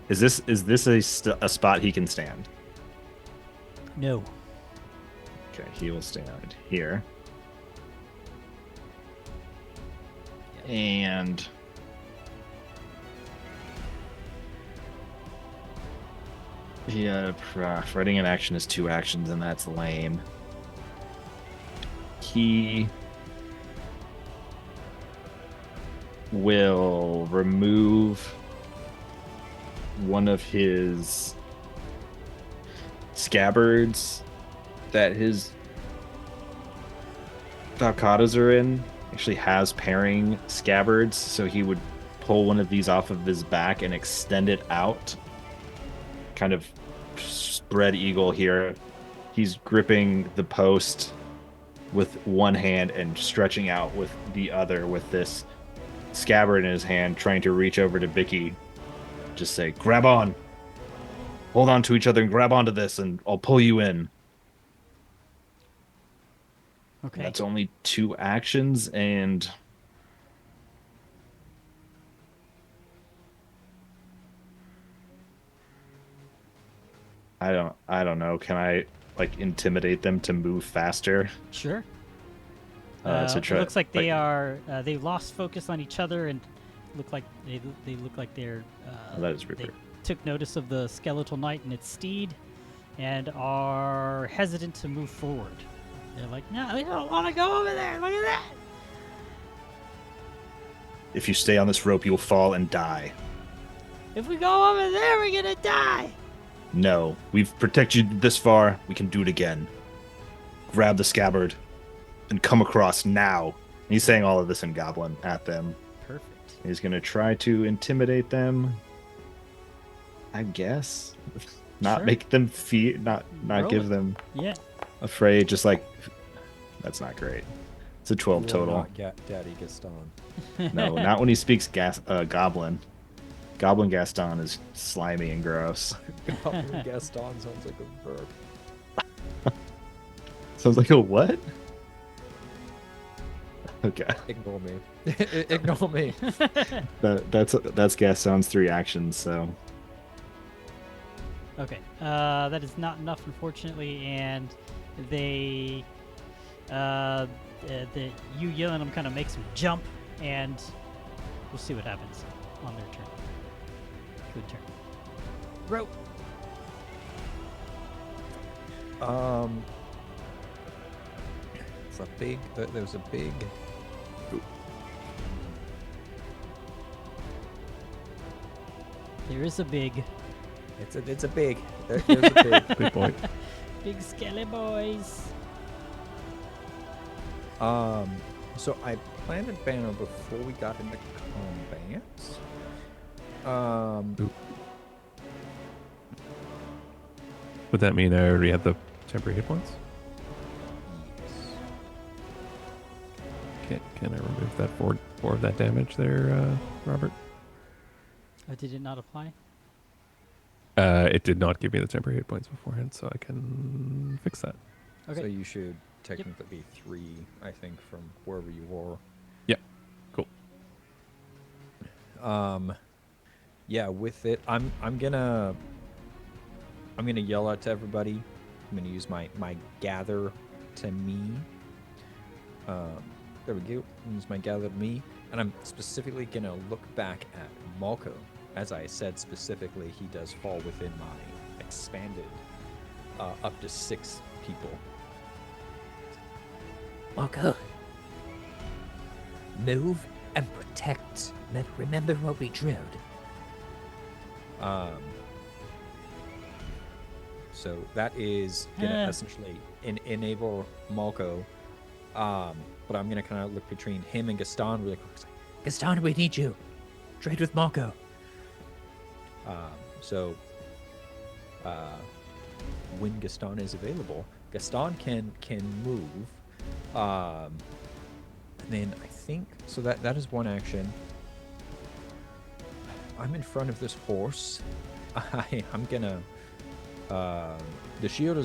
Is this a spot he can stand? No. Okay, he will stand here. And yeah, fighting in action is 2 actions, and that's lame. He will remove one of his scabbards that his Valkatas are in actually has pairing scabbards, so he would pull one of these off of his back and extend it out. Kind of spread eagle here. He's gripping the post with one hand and stretching out with the other with this scabbard in his hand, trying to reach over to Bicky. Just say, grab on. Hold on to each other and grab onto this, and I'll pull you in. Okay. That's only 2 actions, and I don't know. Can I like intimidate them to move faster? Sure. So It looks like they are. They lost focus on each other and look like they look like they're. that is they Reaper. took notice of the skeletal knight and its steed, and are hesitant to move forward. They're like, no, we don't want to go over there. Look at that. If you stay on this rope, you'll fall and die. If we go over there, we're gonna die. No, we've protected you this far. We can do it again. Grab the scabbard and come across now. And he's saying all of this in Goblin at them. Perfect. He's going to try to intimidate them. I guess. Not Sure. make them fear, not Roll give it. them Yeah. afraid. Just like, that's not great. It's a 12 You will total. not get Daddy Gaston. No, not when he speaks Goblin. Goblin Gaston is slimy and gross. Goblin Gaston sounds like a verb. Sounds like a what? Okay. Ignore me. Ignore me. That's Gaston's 3 actions, so Okay. That is not enough, unfortunately, and they, you yelling them kind of makes them jump, and we'll see what happens on their turn. Good turn. Rope. It's a big. There's a big. There is a big, It's a big. There's a big. Big boy. big skelly boys. So I planted banner before we got into combat. Would that mean I already had the temporary hit points? Yes. Can I remove that 4 of that damage there, Robert? Did it not apply? It did not give me the temporary hit points beforehand, so I can fix that. Okay. So you should technically be 3, I think, from wherever you were. Yeah, cool. Yeah, with it, I'm gonna yell out to everybody. I'm gonna use my gather to me. There we go. Use my gather to me, and I'm specifically gonna look back at Malco. As I said specifically, he does fall within my expanded up to 6 people. Malco. Move and protect. Remember what we drilled. So that is gonna essentially enable Malco. But I'm gonna kind of look between him and Gaston really quick. Gaston, we need you. Trade with Malco. So when Gaston is available, Gaston can move. And then I think so that is one action. I'm in front of this horse. I'm gonna. The shield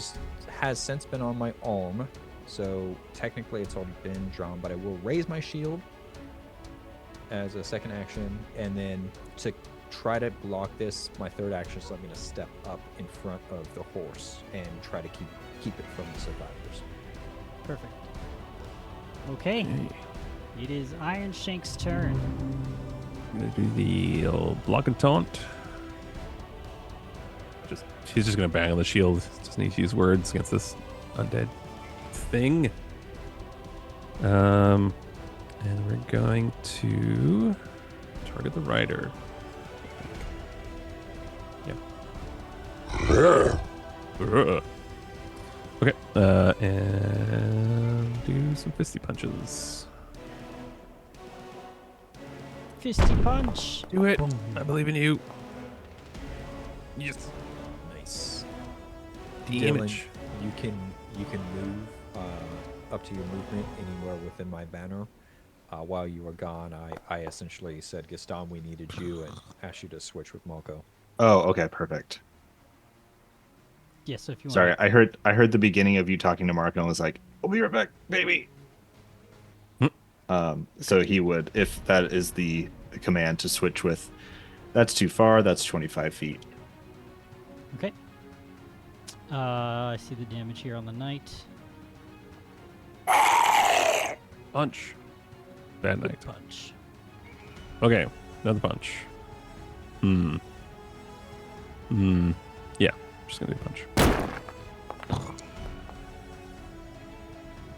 has since been on my arm, so technically it's already been drawn. But I will raise my shield as a second action, and then to try to block this, my third action is I'm going to step up in front of the horse and try to keep it from the survivors. Perfect. Okay. It is Iron Shank's turn. I'm gonna do the old block and taunt. She's just gonna bang on the shield. Just need to use words against this undead thing. And we're going to target the rider. Yeah. Okay. And do some fisty punches. Fisty punch. Do it. I believe in you. Yes. Nice. Damage. Dylan, you can move up to your movement anywhere within my banner. While you were gone, I essentially said, Gaston, we needed you, and asked you to switch with Marco. Oh, okay, perfect. Yeah, so if you Sorry, want. I heard the beginning of you talking to Marco and was like, "I'll be right back, baby." So he would, if that is the command to switch with, that's too far. That's 25 feet. Okay. I see the damage here on the knight. Punch. Bad night. Punch. Okay. Another punch. Yeah. Just gonna do a punch.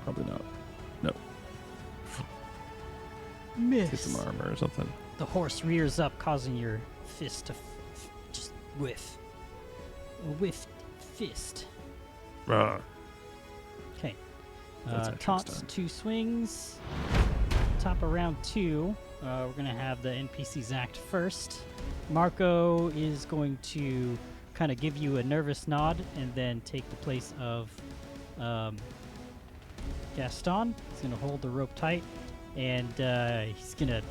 Probably not. No. Hit Miss. some armor or something. The horse rears up, causing your fist to just whiff. A whiff fist. Ah. Okay. That's actually Taunts, stunned. 2 swings. Top of round 2, we're going to have the NPCs act first. Marco is going to kind of give you a nervous nod and then take the place of Gaston. He's going to hold the rope tight, and he's gonna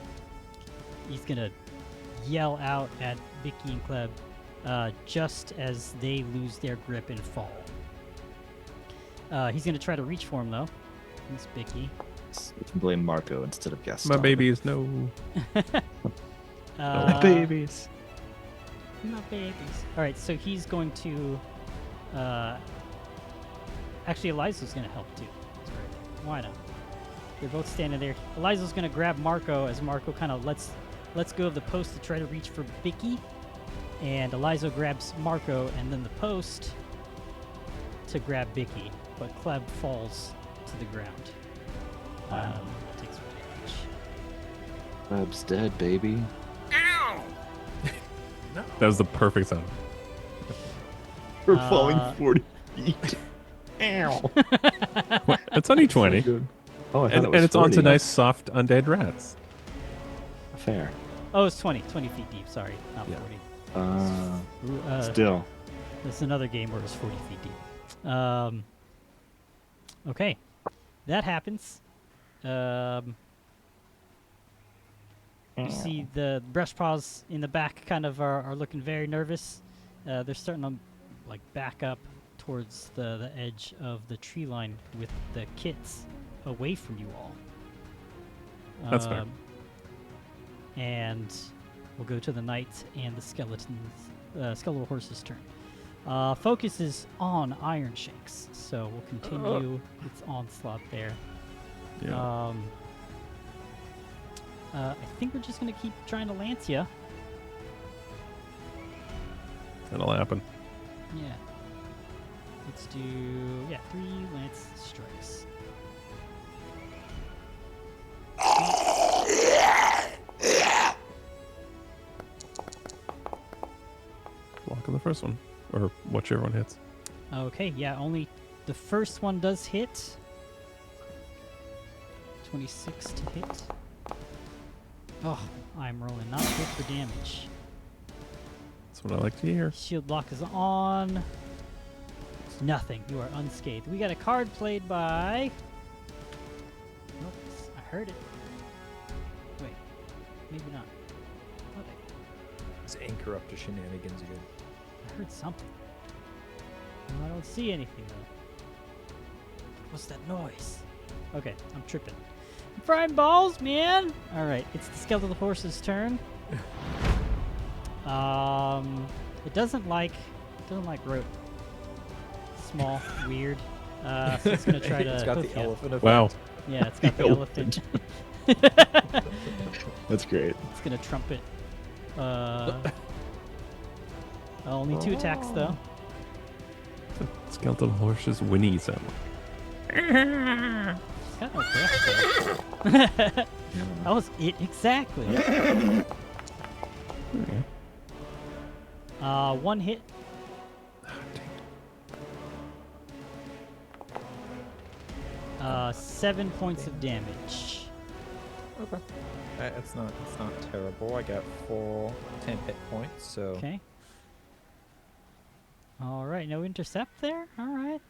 yell out at Vicky and Kleb just as they lose their grip and fall. He's gonna try to reach for him though. Miss Vicky. You can blame Marco instead of Gaston. My babies, no. My babies. My babies. All right, so he's going to. Actually, Eliza's gonna help too. That's great. Why not? They're both standing there. Eliza's gonna grab Marco as Marco kind of lets go of the post to try to reach for Vicky, and Eliza grabs Marco and then the post to grab Vicky, but Kleb falls to the ground. Takes damage. Kleb's dead, baby. That was the perfect sound. We're falling 40 feet. Ow. It's only 20. So oh, I thought And, it was and it's onto 40. nice, soft, undead rats. Fair. Oh, it's 20 feet deep. Sorry, not Yeah. 40. Still. There's another game where it's 40 feet deep. Okay, that happens. You see the brush paws in the back kind of are looking very nervous. They're starting to like back up towards the edge of the tree line with the kits away from you all. That's fair. And we'll go to the knight and the skeletal horse's turn. Focus is on Iron Shanks, so we'll continue its onslaught there. Yeah. I think we're just gonna keep trying to lance ya. That'll happen. Yeah. Let's do 3 lance strikes. Block on the first one. Or whichever one hits. Okay, yeah, only the first one does hit. 26 to hit. Oh, I'm rolling not good for damage. That's what I like to hear. Shield block is on. It's nothing. You are unscathed. We got a card played by. Nope, I heard it. Wait, maybe not. Okay, Let's anchor up to shenanigans again. I heard something. No, I don't see anything though. What's that noise? Okay, I'm tripping. I'm frying balls, man. All right, it's the skeletal horse's turn. It doesn't like rope. Small, weird. So it's gonna try to. It's got hoof the ya. elephant effect. Wow. Yeah, it's got the elephant. That's great. It's gonna trumpet. Only 2 attacks though. Skeletal horse's whinny sound. It's got no breath though. That was it exactly. Okay. 1 hit. 7 points of damage. Okay. It's not terrible. I got 10 hit points, so. Okay. All right, no intercept there. All right.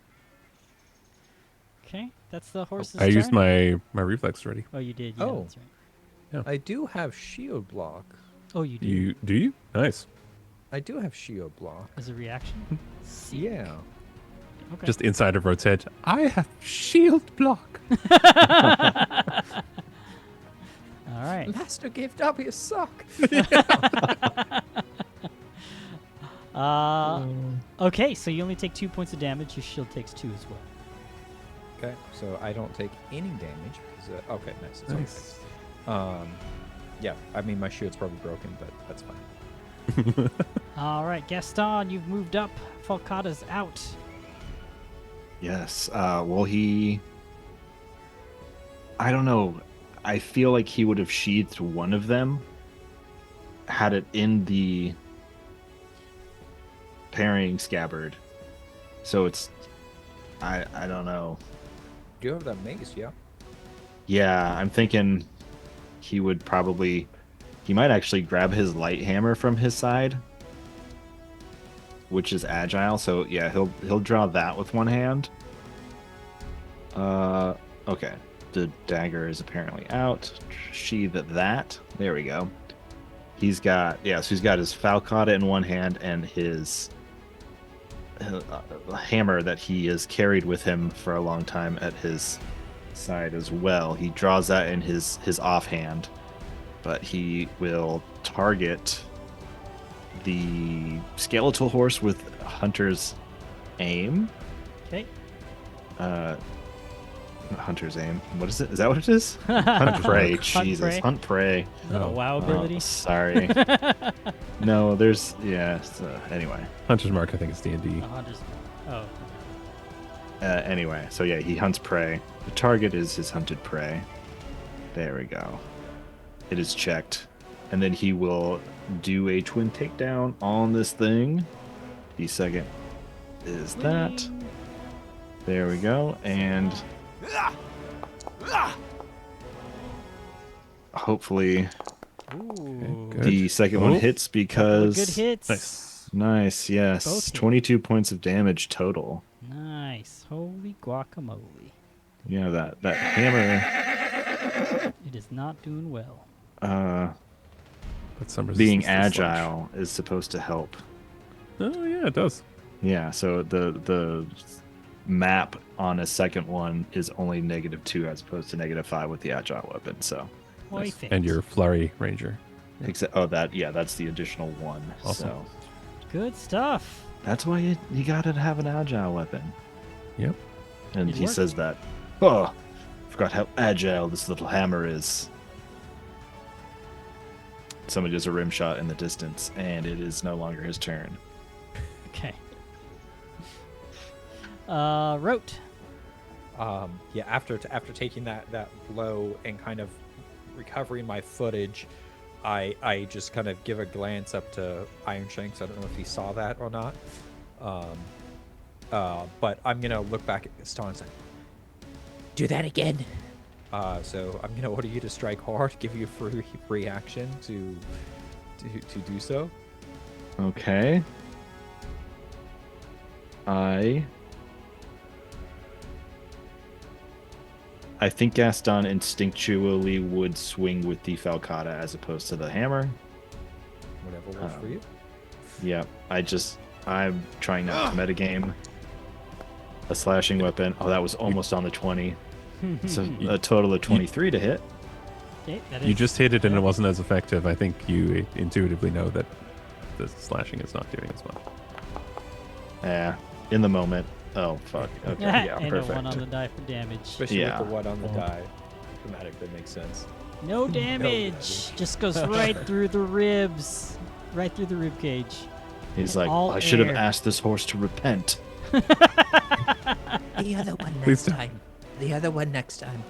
Okay, that's the horse's I turn. used my reflex already. Oh, you did. Yeah, Oh. that's right. I do have shield block. Oh, you did. You do you? Nice. I do have shield block. As a reaction. Sick. Yeah. Okay. Just inside of Road's head. I have shield block. All right. Master gave Dobby a sock. Okay, so you only take 2 points of damage. Your shield takes 2 as well. Okay, so I don't take any damage. Because, okay, nice. It's Nice. okay. Yeah, I mean, my shield's probably broken, but that's fine. All right, Gaston, you've moved up. Falcata's out. Yes. Well, I don't know. I feel like he would have sheathed one of them, had it in the parrying scabbard. So it's, I don't know. You have that mace, yeah? Yeah, I'm thinking he might actually grab his light hammer from his side, which is agile. So yeah, he'll draw that with one hand. Okay. The dagger is apparently out. Sheath that. There we go. He's got his falcata in one hand and his hammer that he has carried with him for a long time at his side as well. He draws that in his offhand, but he will target the skeletal horse with hunter's aim. Okay. Hunter's aim. What is it? Is that what it is? Hunt prey. Hunt Jesus. prey. Hunt prey. Is that a WoW ability? Oh, sorry. No, there's anyway. Hunter's Mark, I think it's D&D. Oh. Anyway, so yeah, he hunts prey. The target is his hunted prey. There we go. It is checked. And then he will do a twin takedown on this thing. The second is that. There we go. And hopefully Good. the second one hits because Good hits. Nice. Nice, yes. Both hit. 22 points of damage total. Nice. Holy guacamole. Yeah, that hammer It is not doing well. Put some being resistance to sludge. agile is supposed to help. Oh yeah, it does. Yeah, so the map on a second one is only -2 as opposed to -5 with the agile weapon. So Perfect. And your flurry ranger. that's the additional one. Awesome. So Good stuff. that's why you gotta have an agile weapon. Yep. And It he worked. says that. Oh, forgot how agile this little hammer is. Somebody does a rim shot in the distance, and it is no longer his turn. Okay. Rote. Yeah, after taking that blow and kind of recovering my footage, I just kind of give a glance up to Iron Shanks. I don't know if he saw that or not. But I'm gonna look back at Gaston and say, Do that again. so I'm gonna order you to strike hard, give you a free action to do so. Okay. I think Gaston instinctually would swing with the falcata as opposed to the hammer. Whatever works for you. Yeah, I'm trying not to metagame a slashing weapon. Oh, that was almost on the 20. So a total of 23 to hit. Okay, that You is- just hit it and it wasn't as effective. I think you intuitively know that the slashing is not doing as well. Yeah, in the moment. Oh, fuck. Okay, yeah, and perfect. a 1 on the die for damage. Especially Yeah. with the one on the die. Dramatic, that makes sense. No damage. damage. Just goes right through the ribs. Right through the rib cage. He's like, All I should have air. asked this horse to repent. The other one Please next don't. time. The other one next time.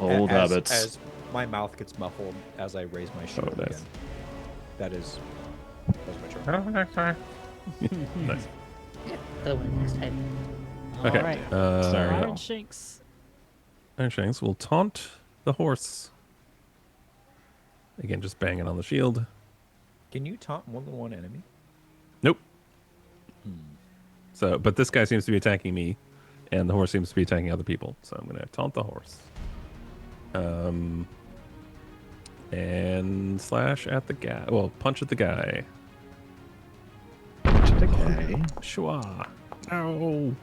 Old habits. As my mouth gets muffled as I raise my shield nice. again. That is my turn. Nice. The one next time. Okay. All right. Sorry. Iron Shanks. Iron Shanks will taunt the horse. Again, just banging on the shield. Can you taunt more than one enemy? Nope. So, but this guy seems to be attacking me, and the horse seems to be attacking other people. So I'm gonna taunt the horse. And slash at the guy. Well, punch at the guy. Okay. Shua. No.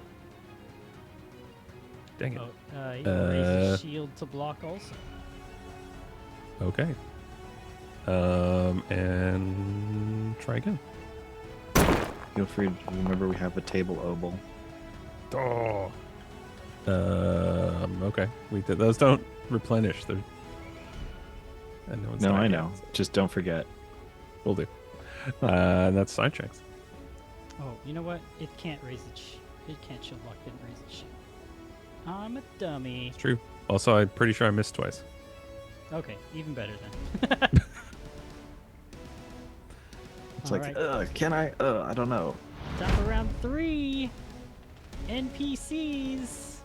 Dang it. Oh, he will raise his shield to block also. Okay. And try again. Feel free to remember we have a table oval. Oh. Okay. Those don't replenish. They're. And no one's No, I attacking, know. so Just don't forget. We'll do. And that's side checks. Oh, you know what? It can't raise its. It can't shield block. Didn't raise its shield. I'm a dummy. It's true. Also, I'm pretty sure I missed twice. Okay, even better then. It's All like, right. can I? I don't know. Top of round 3. NPCs.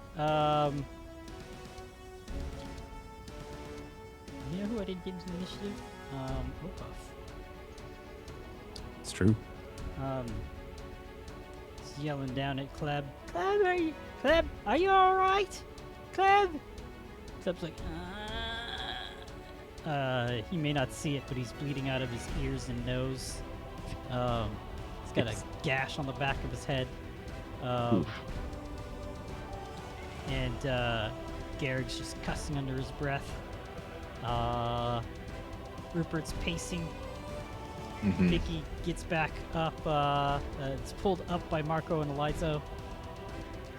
You know who I didn't get into the initiative? Opath. It's true. He's yelling down at Kleb. Kleb, are you alright? Kleb? Kleb's like, he may not see it, but he's bleeding out of his ears and nose. He's got a gash on the back of his head. And Garrick's just cussing under his breath. Rupert's pacing. Vicky gets back up. It's pulled up by Marco and Elizo.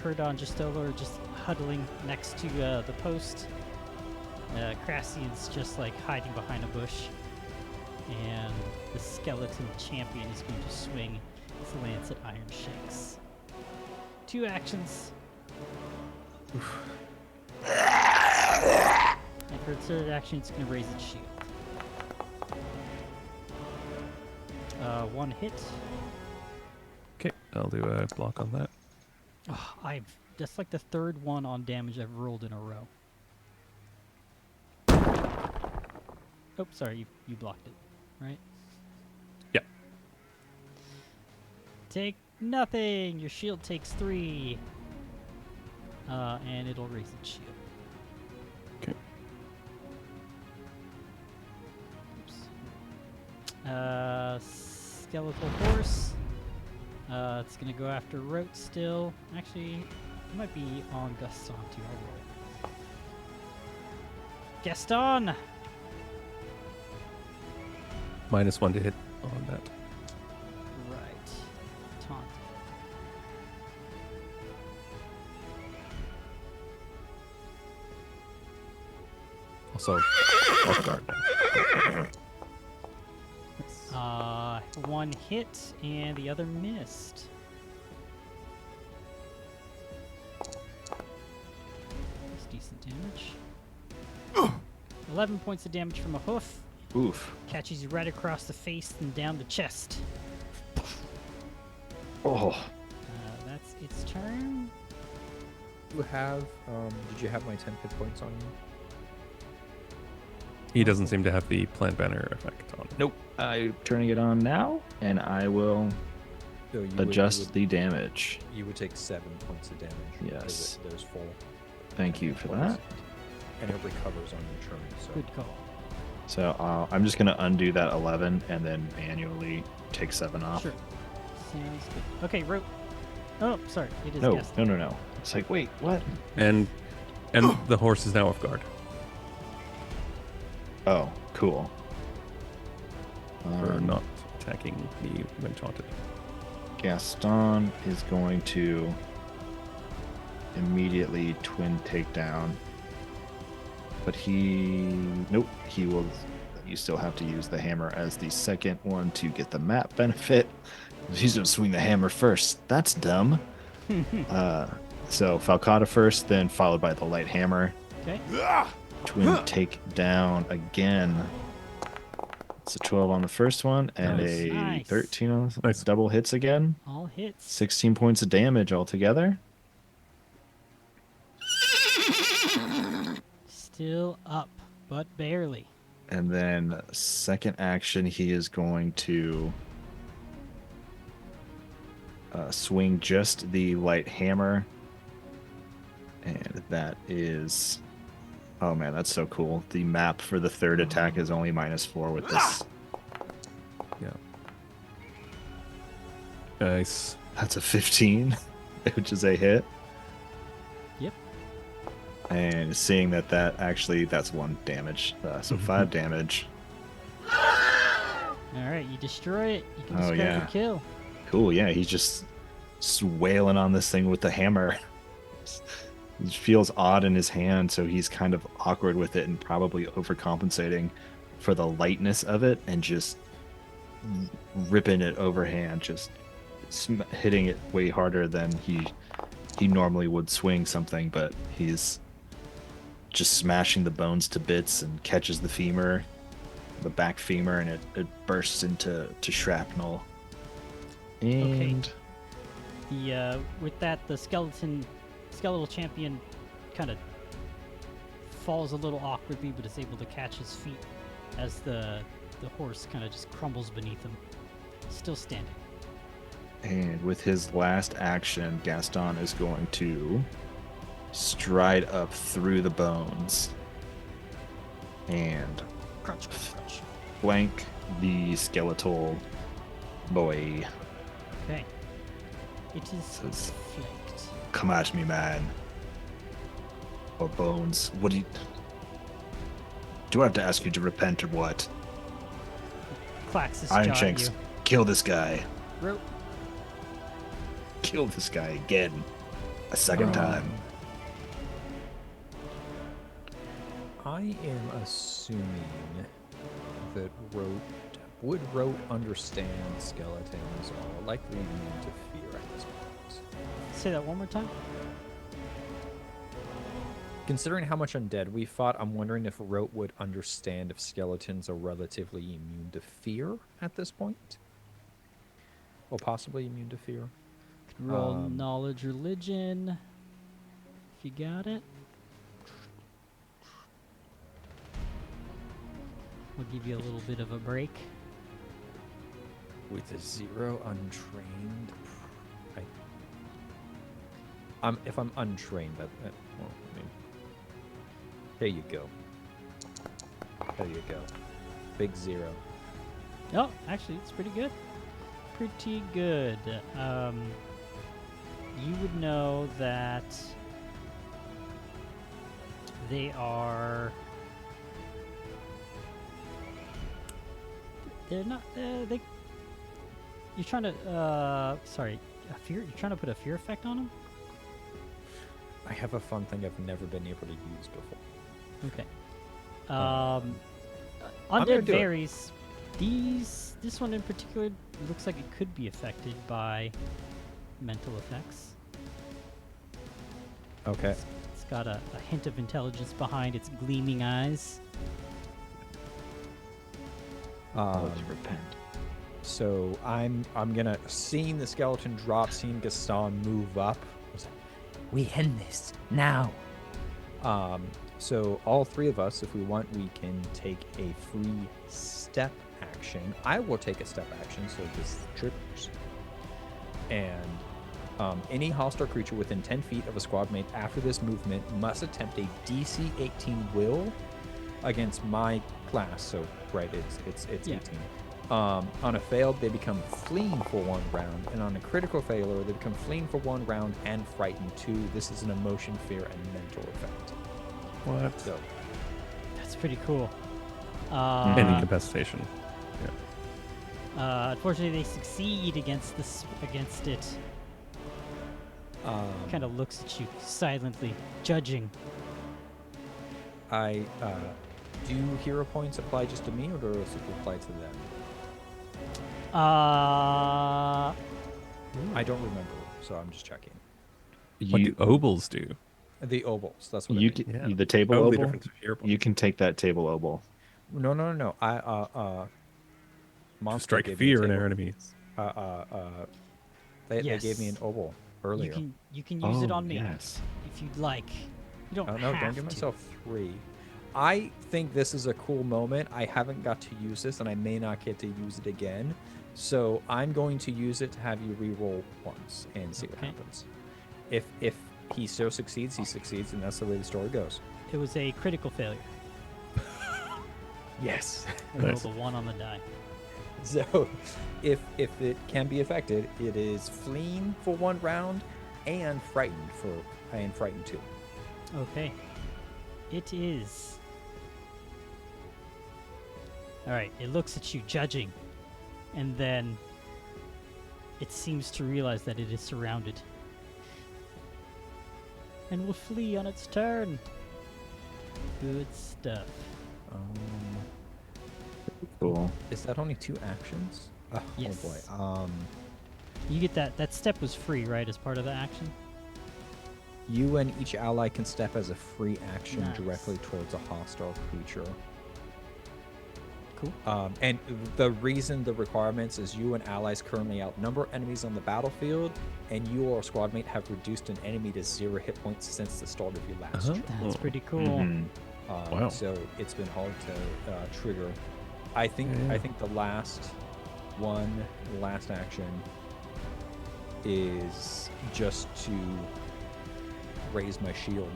Herdon just over, just huddling next to the post. Crassian's just like hiding behind a bush. And the skeleton champion is going to swing his lance at Iron Shanks. 2 actions. And for its third action, it's going to raise its shield. 1 hit. Okay, I'll do a block on that. Oh, that's like the 3rd one on damage I've rolled in a row. Oh, sorry, you blocked it, right? Yeah. Take nothing. Your shield takes 3. And it'll raise its shield. Okay. Skeletal horse. It's gonna go after Rote still. Actually, it might be on Gaston too. I'll roll. Gaston! -1 to hit on that. Right. Taunt. Also, off guard now. 1 hit, and the other missed. That's decent damage. 11 points of damage from a hoof. Oof. Catches you right across the face and down the chest. Oh. That's its turn. You have, did you have my 10 hit points on you? He doesn't seem to have the plant banner effect on. Nope. I'm turning it on now, and I will So you adjust the damage. You would take 7 points of damage. Yes. As those fall. Thank you for that. And it recovers on your turn. So. Good call. So I'm just going to undo that 11 and then manually take 7 off. Sure. Sounds good. Okay, Rope. Oh, sorry. It is No, Gaston. no. It's like, wait, what? And the horse is now off guard Oh, cool. for not attacking me when taunted. Gaston is going to immediately twin takedown. But nope, he will. You still have to use the hammer as the second one to get the map benefit. He's going to swing the hammer first. That's dumb. So Falcata first, then followed by the light hammer. Okay. Twin takedown again. It's a 12 on the first one and a Nice. 13 on the Nice. double hits again. All hits. 16 points of damage altogether. Still up, but barely. And then second action, he is going to swing just the light hammer. And that is... Oh man, that's so cool. The map for the third attack is only -4 with this. Yeah. Nice. That's a 15, which is a hit. Yep. And seeing that that's 1 damage. So 5 damage. All right, you destroy it. You can describe yeah. the kill. Cool, yeah, he's just wailing on this thing with the hammer. It feels odd in his hand, so he's kind of awkward with it and probably overcompensating for the lightness of it and just ripping it overhand, just hitting it way harder than he normally would swing something, but he's just smashing the bones to bits and catches the femur, the back femur, and it bursts into shrapnel. And The with that, the skeletal champion kind of falls a little awkwardly, but is able to catch his feet as the horse kind of just crumbles beneath him. Still standing. And with his last action, Gaston is going to stride up through the bones and Crunch, crunch, crunch. flank the skeletal boy. Okay. It is Says- flanked. Come at me, man. Or Bones. What do you... Do I have to ask you to repent or what? Clacks his Iron jaw at Shanks, you. kill this guy. Rope. Kill this guy again. A second time. I am assuming that would Rote understand skeletons are likely immune to fear at this point. Say that one more time. Considering how much undead we fought, I'm wondering if Rote would understand if skeletons are relatively immune to fear at this point. Or possibly immune to fear. Roll knowledge religion. If you got it. We'll give you a little bit of a break. With a 0 untrained, if I'm untrained, well, I mean, there you go. There you go. Big 0. Oh, actually, it's pretty good. Pretty good. You would know that they are... They're not... they... You're trying to... sorry. You're trying to put a fear effect on them? I have a fun thing I've never been able to use before. Okay. I'm gonna Undead do it. varies. This one in particular looks like it could be affected by mental effects. Okay. It's got a hint of intelligence behind its gleaming eyes. Let's repent. So I'm gonna, seeing the skeleton drop, seeing Gaston move up. We end this now. So all 3 of us, if we want, we can take a free step action. I will take a step action, so this triggers. And any hostile creature within 10 feet of a squad mate after this movement must attempt a DC 18 will against my class. So right, it's Yeah. 18. On a failed, they become fleeing for 1 round, and on a critical failure, they become fleeing for 1 round and frightened 2. This is an emotion, fear, and mental effect. What? So That's pretty cool. And incapacitation. Unfortunately, they succeed against it. Kind of looks at you silently, judging. Do hero points apply just to me, or does it apply to them? I don't remember, so I'm just checking. What do obols do? The obols, that's what You I mean. can, Yeah. the table Totally obol, different to hero points. you can take that table obol. No. Monster Strike gave me a fear in table. our enemies. They gave me Yes. an obol earlier. You can use it on me Yes. if you'd like. You don't No, have don't give to. myself 3. I think this is a cool moment. I haven't got to use this, and I may not get to use it again. So I'm going to use it to have you re-roll once and see what happens. If he still succeeds, he succeeds, and that's the way the story goes. It was a critical failure. Yes. I rolled a 1 on the die. So if it can be affected, it is fleeing for 1 round and frightened 2. Okay. It is. All right. It looks at you, judging, and then it seems to realize that it is surrounded, and will flee on its turn. Good stuff. Cool. Is that only 2 actions? Oh, Yes. Oh boy. You get that. That step was free, right, as part of the action? You and each ally can step as a free action Nice. directly towards a hostile creature. Cool. And the reason the requirements is you and allies currently outnumber enemies on the battlefield, and you or a squad mate have reduced an enemy to 0 hit points since the start of your last turn. That's pretty cool. Mhm. Wow. So it's been hard to trigger. I think the last action is just to raise my shield.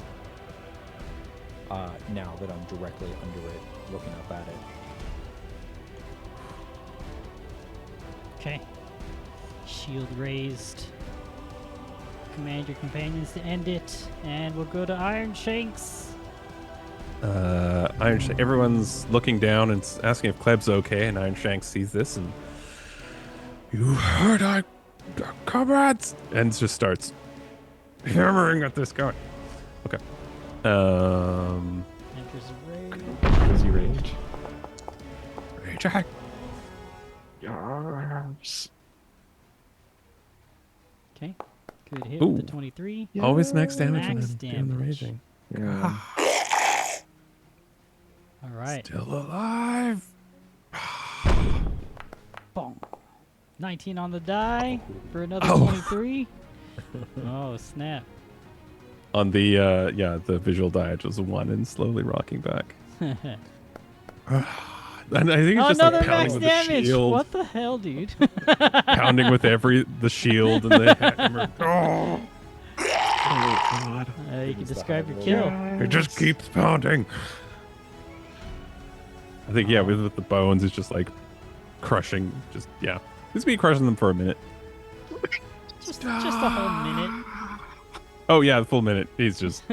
Now that I'm directly under it, looking up at it. Okay. Shield raised. Command your companions to end it, and we'll go to Iron Shanks. Everyone's looking down and asking if Kleb's okay, and Iron Shanks sees this and you heard our comrades, and just starts hammering at this guy. Okay. Enters a rage. Does he rage? Rage attack. Yes. Okay. Good hit. Ooh. The 23. Always max damage when Max I'm doing the damage. raging. Yeah. All right. Still alive. Boom. 19 on the die for another Oh. 23. Oh, snap. On the the visual die, it was a 1 and slowly rocking back. And I think it's just Another like pounding max with damage. the shield, What the hell, dude? pounding with the shield and the hammer. Oh, Oh God. You can It's the describe high your roll. kill. it just keeps pounding. I think with the bones, it's just like crushing. Just be crushing them for a minute. Just a whole minute. Oh yeah, the full minute. He's just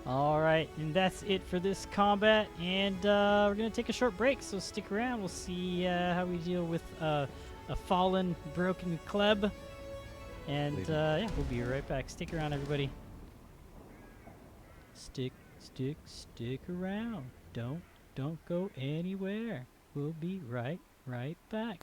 All right, and that's it for this combat. And we're gonna take a short break, so stick around. We'll see how we deal with a fallen, broken Kleb. And we'll be right back. Stick around, everybody. Stick around. Don't go anywhere. We'll be right back.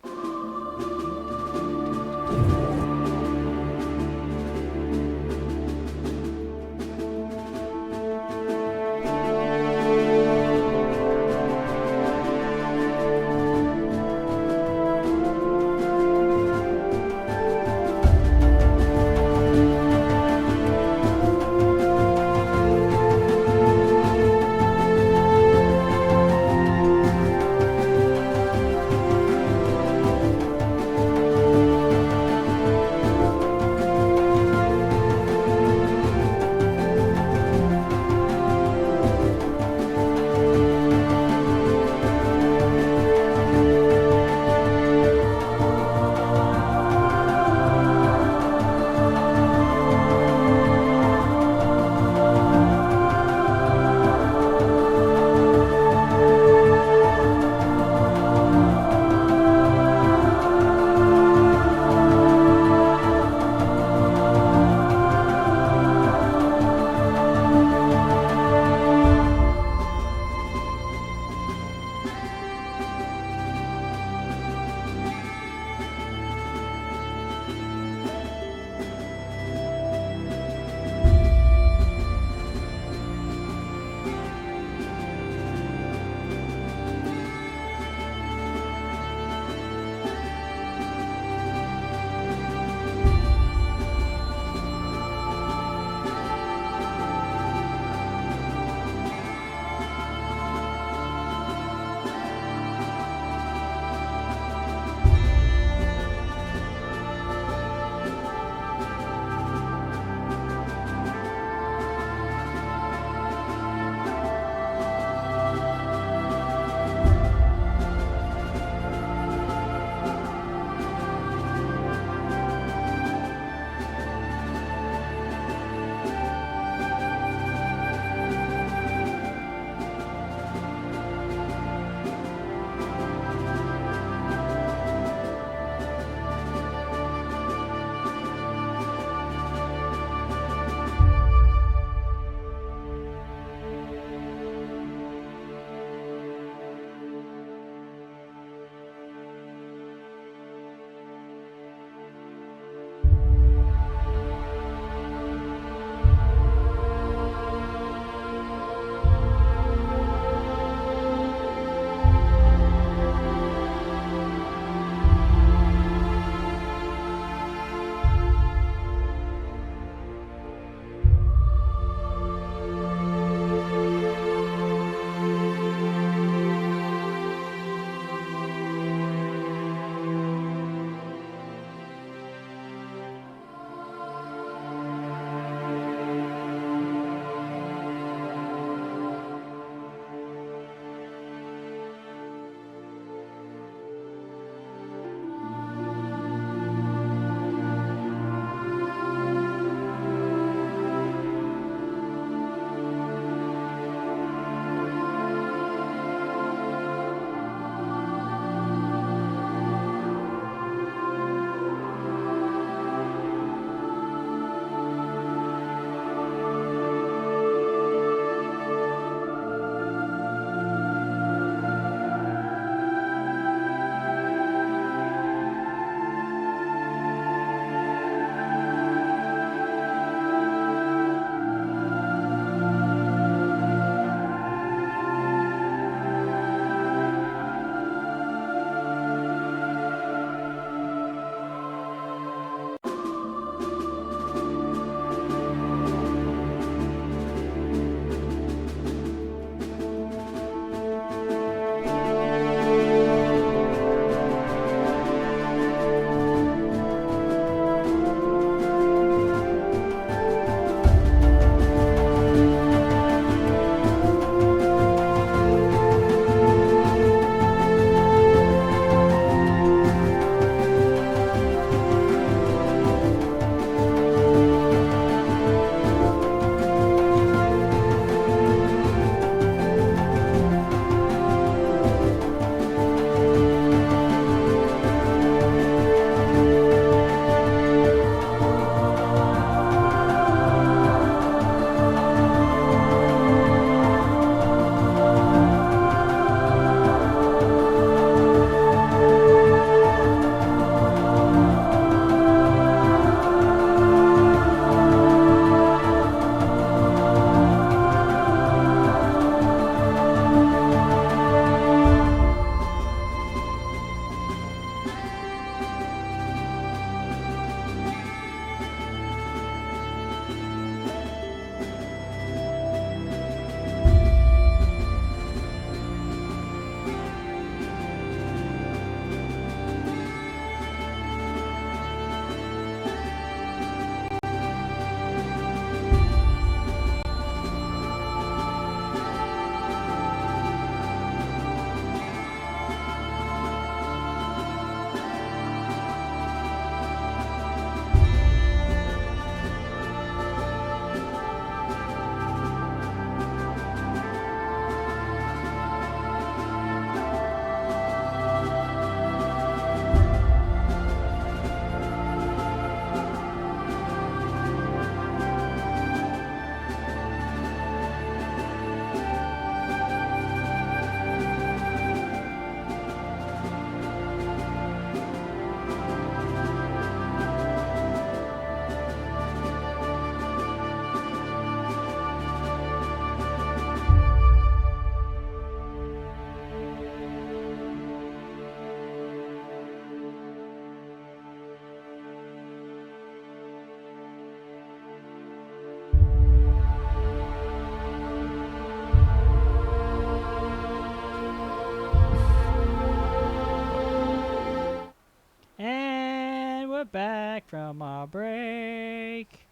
we're back from our break.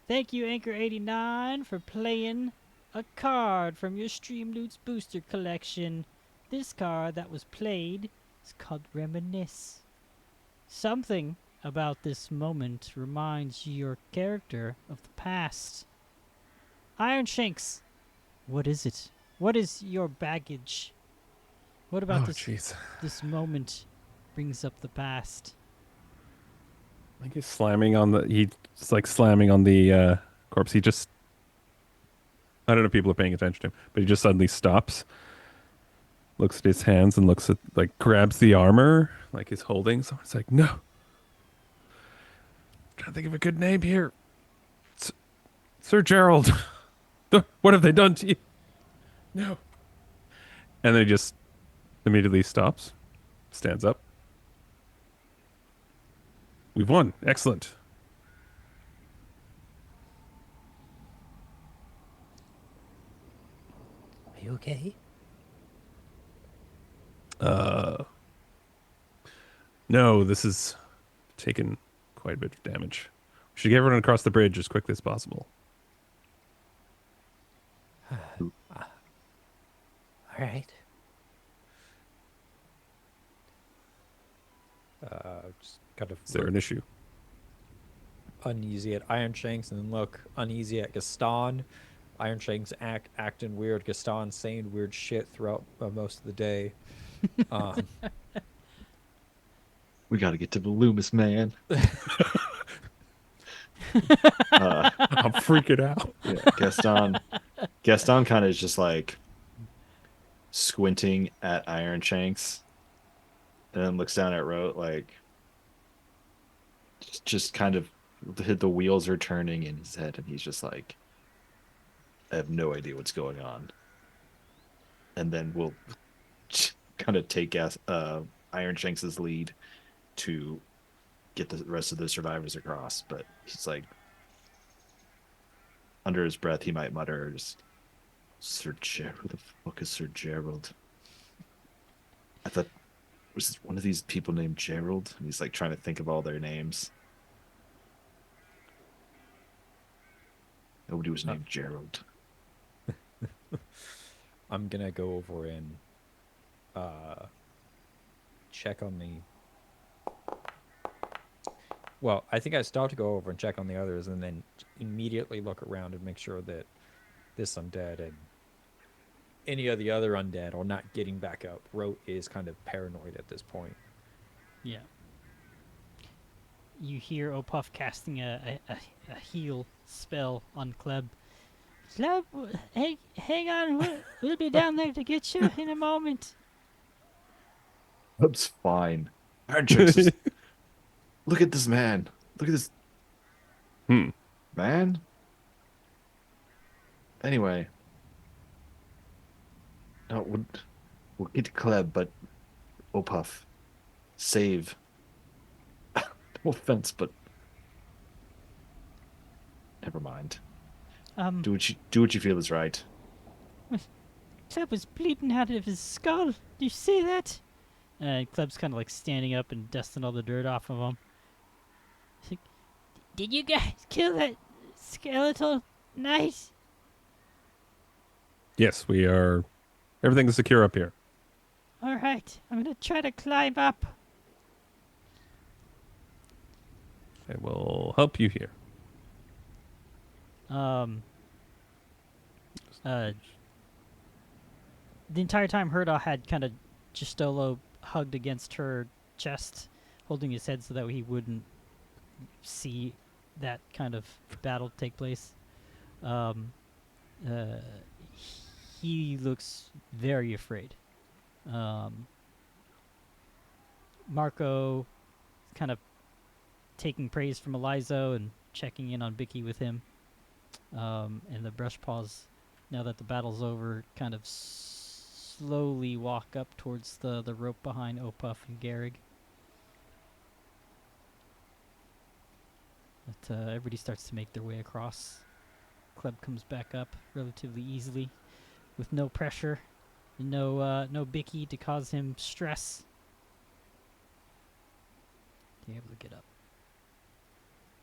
Thank you, Anchor89, for playing a card from your Stream Loots Booster collection. This card that was played is called Reminisce. Something about this moment reminds your character of the past. Iron Shanks, what is it? What is your baggage? What about this moment brings up the past? I think he's slamming on the. He's like slamming on the corpse. He just. I don't know if people are paying attention to him, but he just suddenly stops, looks at his hands, and looks at like grabs the armor like he's holding. So it's like, no. I'm trying to think of a good name here. Sir Gerald. What have they done to you? No. And then he just immediately stops, stands up. We've won. Excellent. Are you okay? No, this has taken quite a bit of damage. We should get everyone across the bridge as quickly as possible. All right. Just kind of Is there an issue? uneasy at Iron Shanks and then look uneasy at Gaston. Iron Shanks acting weird. Gaston saying weird shit throughout most of the day. We got to get to the Loomis, man. I'm freaking out. Yeah, Gaston kind of is just like squinting at Iron Shanks, and then looks down at Rote like just kind of the wheels are turning in his head, and he's just like, I have no idea what's going on. And then we'll kind of take Iron Shanks's lead to get the rest of the survivors across, but he's like, under his breath, he might mutter, Sir Gerald, who the fuck is Sir Gerald? I thought, was one of these people named Gerald? And he's like trying to think of all their names. Nobody was named Gerald. I'm gonna go over and check on the. Well, I think I stopped to go over and check on the others, and then immediately look around and make sure that this undead and any of the other undead are not getting back up. Rote is kind of paranoid at this point. Yeah. You hear Opuf casting a heal spell on Kleb. Kleb, hang on, we'll be down there to get you in a moment. That's fine. Iron Shanks, look at this man. Look at this man. Anyway, no, we'll get to Kleb, but Opuf, save. No offense, but never mind. Do what you feel is right. Kleb was bleeding out of his skull. Do you see that? Kleb's kind of like standing up and dusting all the dirt off of him. He's like, did you guys kill that skeletal knight? Yes, we are. Everything is secure up here. All right, I'm gonna try to climb up. I will help you here. The entire time Herda had kind of Justolo hugged against her chest, holding his head so that he wouldn't see that kind of battle take place. He looks very afraid. Marco kind of taking praise from Elizo and checking in on Bicky with him. And the brush paws, now that the battle's over, kind of slowly walk up towards the rope behind Opuf and Garrig. But everybody starts to make their way across. Kleb comes back up relatively easily, with no pressure, and no Bicky to cause him stress. Being able to get up.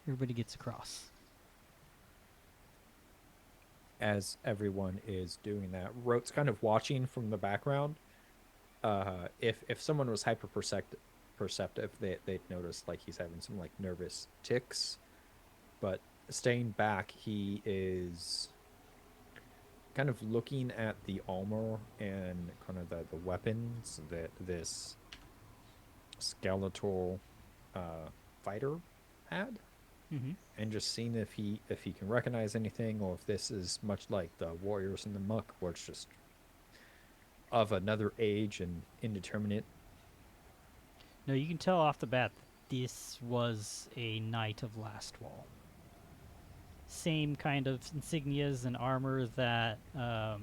Everybody gets across. As everyone is doing that, Rote's kind of watching from the background. If someone was hyper perceptive, they'd notice like he's having some like nervous tics, but staying back, he is kind of looking at the armor and kind of the weapons that this skeletal fighter had, Mm-hmm. and just seeing if he can recognize anything, or if this is much like the warriors in the muck, where it's just of another age and indeterminate. No, you can tell off the bat that this was a knight of Lastwall. Same kind of insignias and armor that not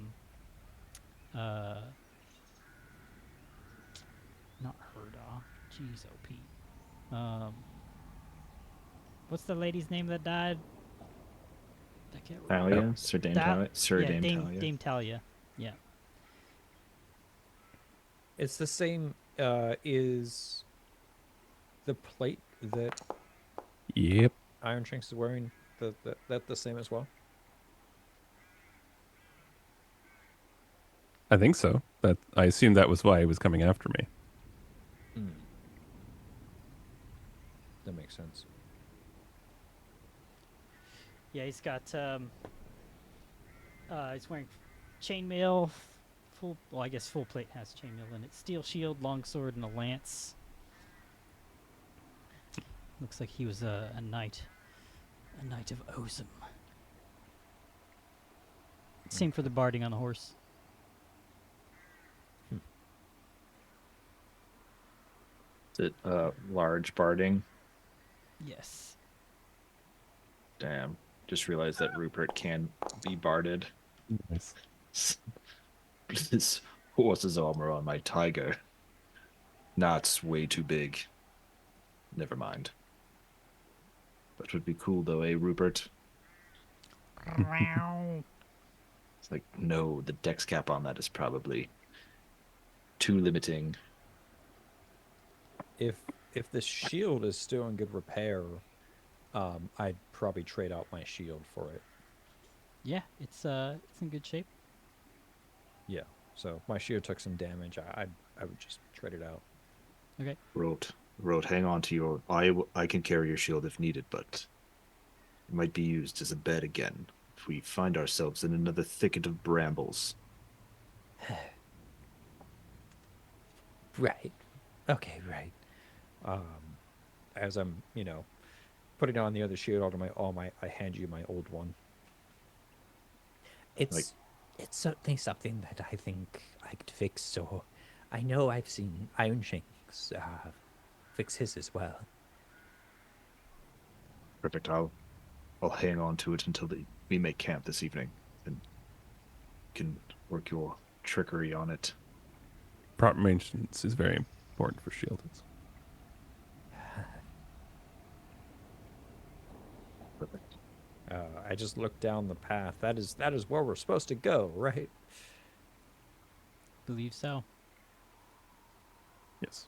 Herda. Jeez, OP. What's the lady's name that died? I can't remember. Talia, Sir Dame Talia, Sir Yeah, Dame Dame Talia. Dame Talia. Yeah. It's the same. Is the plate that Yep. Iron Shanks is wearing that the same as well? I think so. That I assume that was why he was coming after me. That makes sense. Yeah, he's got he's wearing chainmail, full. Well, I guess full plate has chainmail in it. Steel shield, longsword, and a lance. Looks like he was a knight of Ozum. Same for the barding on the horse. Is it large barding? Yes. Damn. Just realized that Rupert can be barded. Nice. This horse's armor on my tiger. Nah, it's way too big. Never mind. That would be cool though, eh, Rupert? It's like, no, the dex cap on that is probably too limiting. If the shield is still in good repair, I'd probably trade out my shield for it. Yeah, it's in good shape. Yeah. So my shield took some damage. I would just trade it out. Okay. Wrote, hang on to your. I can carry your shield if needed, but it might be used as a bed again if we find ourselves in another thicket of brambles. Right. Okay, right. As I'm, putting on the other shield, I hand you my old one. It's certainly something that I think I could fix, so I know I've seen Iron Shanks fix his as well. Perfect. I'll hang on to it until we make camp this evening, and can work your trickery on it. Proper maintenance is very important for shielders. Perfect. I just looked down the path. That is where we're supposed to go, right? Believe so. Yes.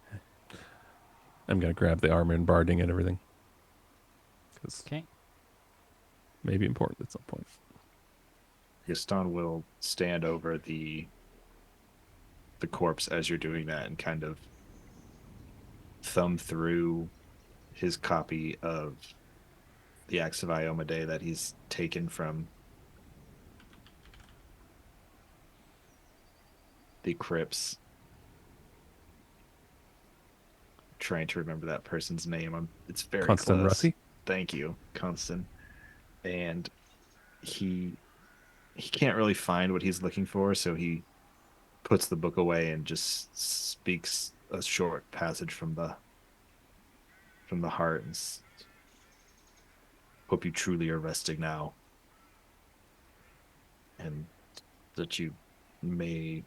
I'm gonna grab the armor and barding and everything. Because Okay. may be important at some point. Gaston will stand over the corpse as you're doing that and kind of thumb through his copy of the Acts of Iomade that he's taken from the crypts. Trying to remember that person's name. It's very Constant close. Russi? Thank you, Constant. And he can't really find what he's looking for, so he puts the book away and just speaks a short passage from the heart and hope you truly are resting now, and that you may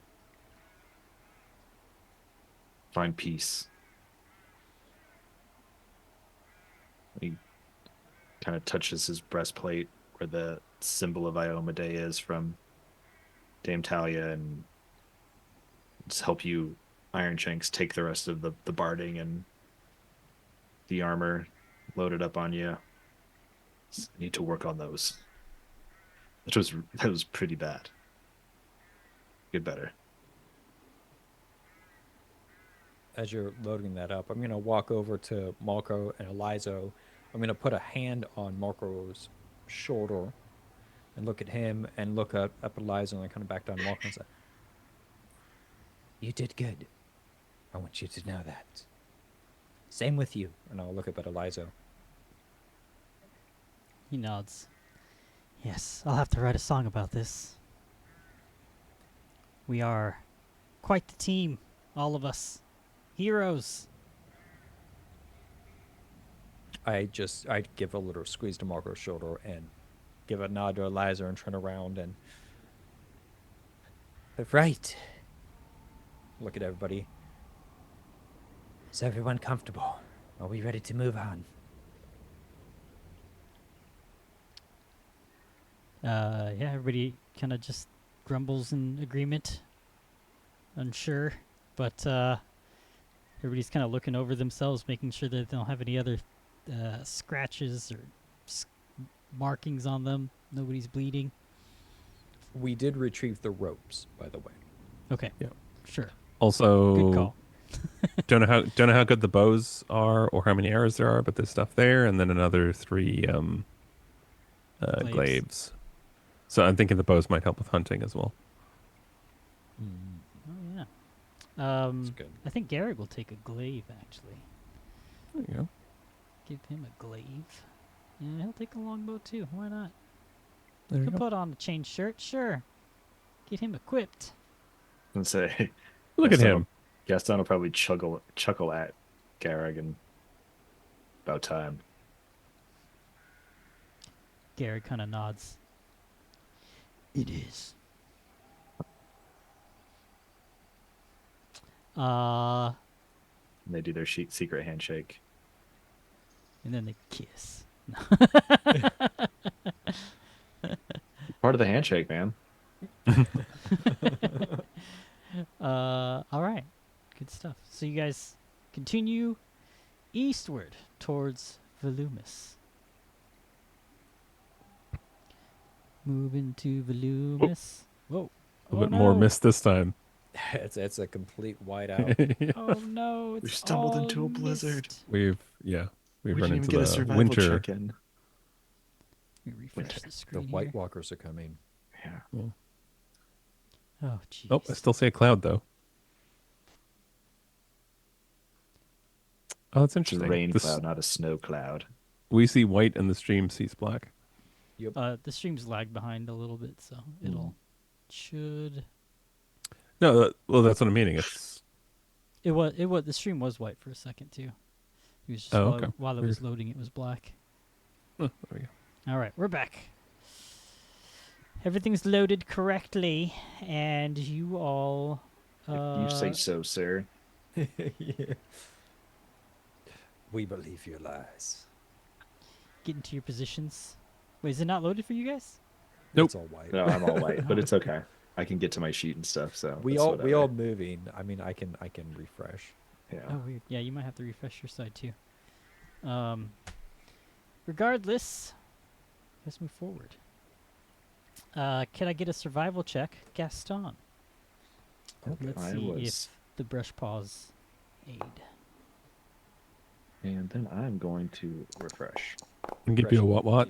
find peace. He kind of touches his breastplate where the symbol of Iomade is from Dame Talia, and just help you, Iron Shanks, take the rest of the barding and the armor loaded up on you. Need to work on those. That was pretty bad. Get better. As you're loading that up, I'm going to walk over to Marco and Elizo. I'm going to put a hand on Marco's shoulder and look at him and look up at Elizo and then kind of back down Marco and say, You did good. I want you to know that. Same with you. and I'll look up at Elizo. He nods. Yes, I'll have to write a song about this. We are quite the team, all of us. Heroes. I give a little squeeze to Marco's shoulder and give a nod to Elizo and turn around and Right. look at everybody. Is everyone comfortable? Are we ready to move on? Yeah, everybody kind of just grumbles in agreement. Unsure, but everybody's kind of looking over themselves, making sure that they don't have any other scratches or markings on them. Nobody's bleeding. We did retrieve the ropes, by the way. Okay. Yeah. Sure. Also, Good call. don't know how good the bows are or how many arrows there are, but there's stuff there, and then another 3 glaives. So I'm thinking the bows might help with hunting as well. Oh yeah. That's good. I think Garrett will take a glaive actually. There you go. Give him a glaive. Yeah, he'll take a longbow too. Why not? There you He'll go. put on a chain shirt. Sure. Get him equipped. And say, Look at him. Gaston will probably chuckle at Garrigan. About time. Garrett kind of nods. It is. And they do their secret handshake. And then they kiss. Part of the handshake, man. All right. Good stuff. So you guys continue eastward towards Volumus. Moving to Volumus. Whoa. A little bit more no. mist this time. It's a complete whiteout. Oh no, it's We stumbled all into a blizzard. mist. We've We run didn't even into get a the survival winter. check-in. Let me refresh Winter. the The screen White here. Walkers are coming. Yeah. Oh jeez. Oh, I still see a cloud though. Oh, that's It's a interesting. rain This- cloud, not a snow cloud. We see white and the stream sees black. The stream's lagged behind a little bit, so it'll should. No, well, that's what I'm meaning. It's It was the stream was white for a second too. It was just Oh, while, okay. while it was loading, it was black. oh, there we go. All right, we're back. Everything's loaded correctly, and you all. If you say so, sir. We believe your lies. Get into your positions. Wait, is it not loaded for you guys? Nope. It's all white. No, I'm all white, but it's okay. I can get to my sheet and stuff, so We that's all whatever. moving. I mean, I can refresh. Yeah. Oh, weird. Yeah, you might have to refresh your side too. Regardless, let's move forward. Can I get a survival check, Gaston? Let's I see was, if the brush paws aid. and then I'm going to refresh. And give you a what?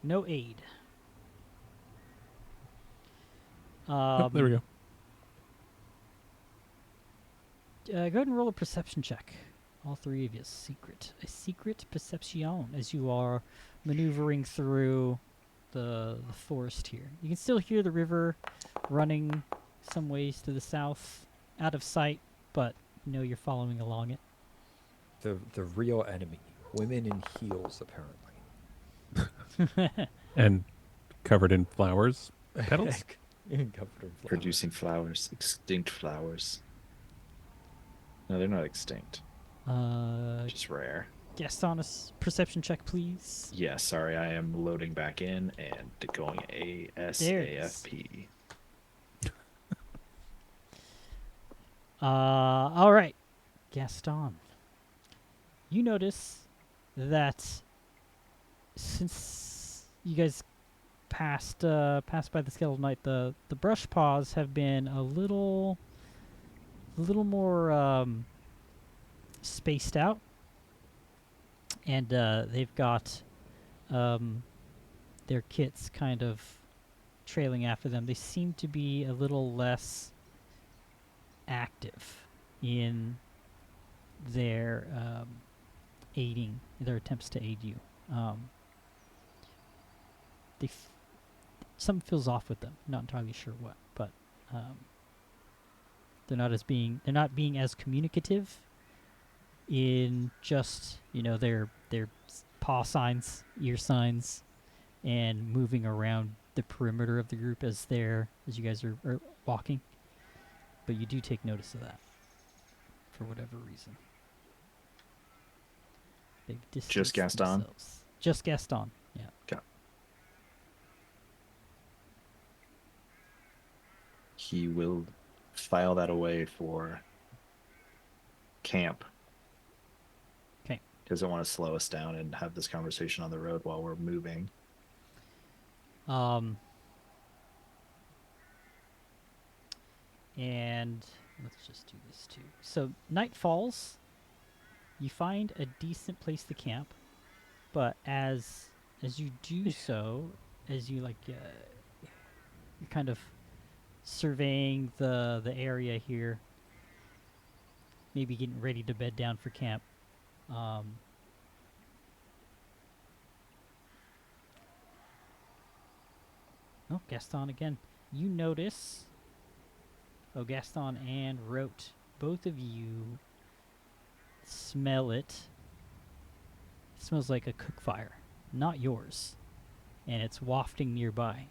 No aid. Oh, there we go. Go ahead and roll a perception check. All three of you. A secret perception as you are maneuvering through the forest here. You can still hear the river running some ways to the south, out of sight, but you know you're following along it. The real enemy. Women in heels, apparently. And covered in flowers, petals. Covered in flowers. Producing flowers, extinct flowers. No, they're not extinct. Just rare. Gaston, a perception check, please. Yeah, sorry, I am loading back in and going There it is. ASAFP. All right, Gaston. You notice that since you guys passed by the Skeletal Knight, the brush paws have been a little more spaced out, and they've got their kits kind of trailing after them. They seem to be a little less active in their attempts to aid you. Something feels off with them. Not entirely sure what, but they're not being as communicative in just their paw signs, ear signs, and moving around the perimeter of the group as you guys are walking. But you do take notice of that for whatever reason. They've distanced Just Gaston? themselves. Just Gaston, yeah. Okay. He will file that away for camp. Okay. Doesn't want to slow us down and have this conversation on the road while we're moving. And let's just do this too. So night falls. You find a decent place to camp, but as you do so, as you you're kind of surveying the area here, maybe getting ready to bed down for camp. Oh, Gaston again. You notice. Oh, Gaston and Rote, both of you smell it. It smells like a cook fire, not yours, and it's wafting nearby.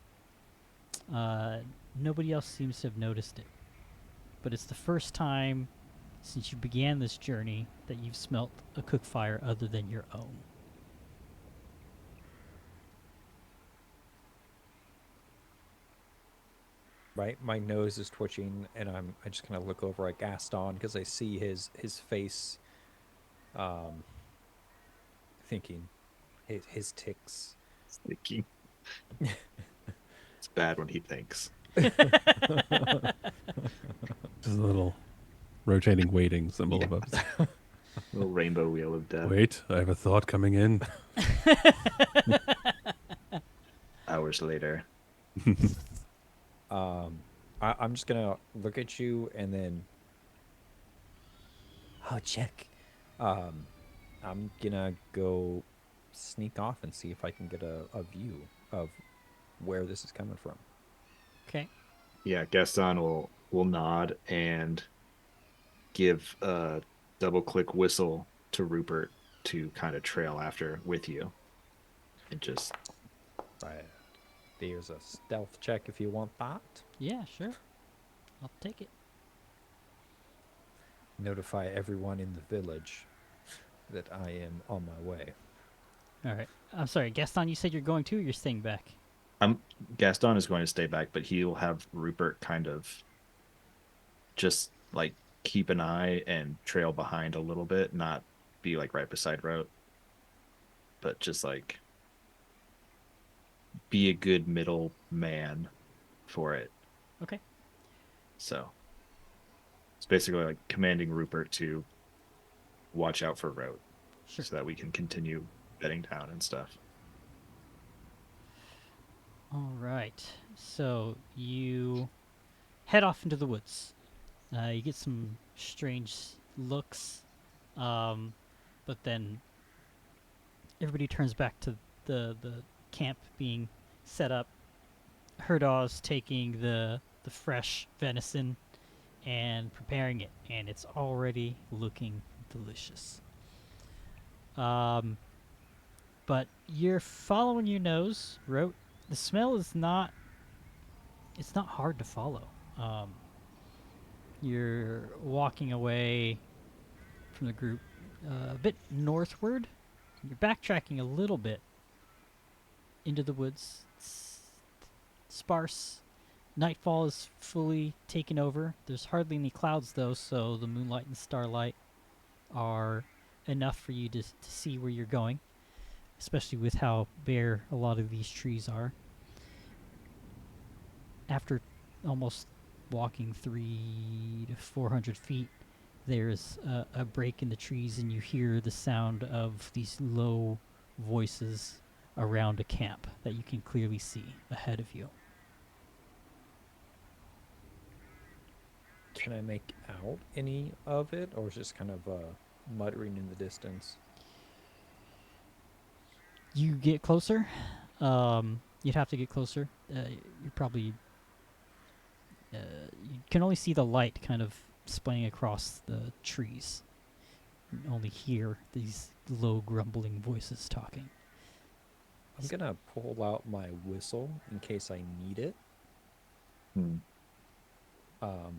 Nobody else seems to have noticed it, but it's the first time since you began this journey that you've smelt a cook fire other than your own. Right, my nose is twitching, and I just kind of look over at Gaston because I see his face, thinking, his ticks. Thinking. It's bad when he thinks. Just a little rotating waiting symbol above. Little rainbow wheel of death. Wait, I have a thought coming in. Hours later. I'm just gonna look at you and then, check. I'm gonna go sneak off and see if I can get a view of where this is coming from. Okay. Yeah, Gaston will nod and give a double-click whistle to Rupert to kind of trail after with you. And just... Right. There's a stealth check if you want that. Yeah, sure. I'll take it. Notify everyone in the village that I am on my way. All right. I'm sorry, Gaston, you said you're going to, or you're staying back? Gaston is going to stay back, but he'll have Rupert kind of just keep an eye and trail behind a little bit, not be right beside Rote, but just be a good middle man for it. Okay. So it's basically commanding Rupert to watch out for Rote, Sure. so that we can continue bedding down and stuff. All right. So you head off into the woods. You get some strange looks, but then everybody turns back to the camp being set up. Herdaw's taking the fresh venison and preparing it, and it's already looking delicious. But you're following your nose, Rote. The smell is not... It's not hard to follow. You're walking away from the group a bit northward. You're backtracking a little bit into the woods. It's sparse. Nightfall is fully taken over. There's hardly any clouds, though, so the moonlight and starlight are enough for you to see where you're going. especially with how bare a lot of these trees are. After almost walking 300 to 400 feet, there's a break in the trees, and you hear the sound of these low voices around a camp that you can clearly see ahead of you. Can I make out any of it, or is it just kind of muttering in the distance? You get closer. You'd have to get closer. You're probably... you can only see the light kind of splaying across the trees. You can only hear these low grumbling voices talking. I'm gonna pull out my whistle in case I need it.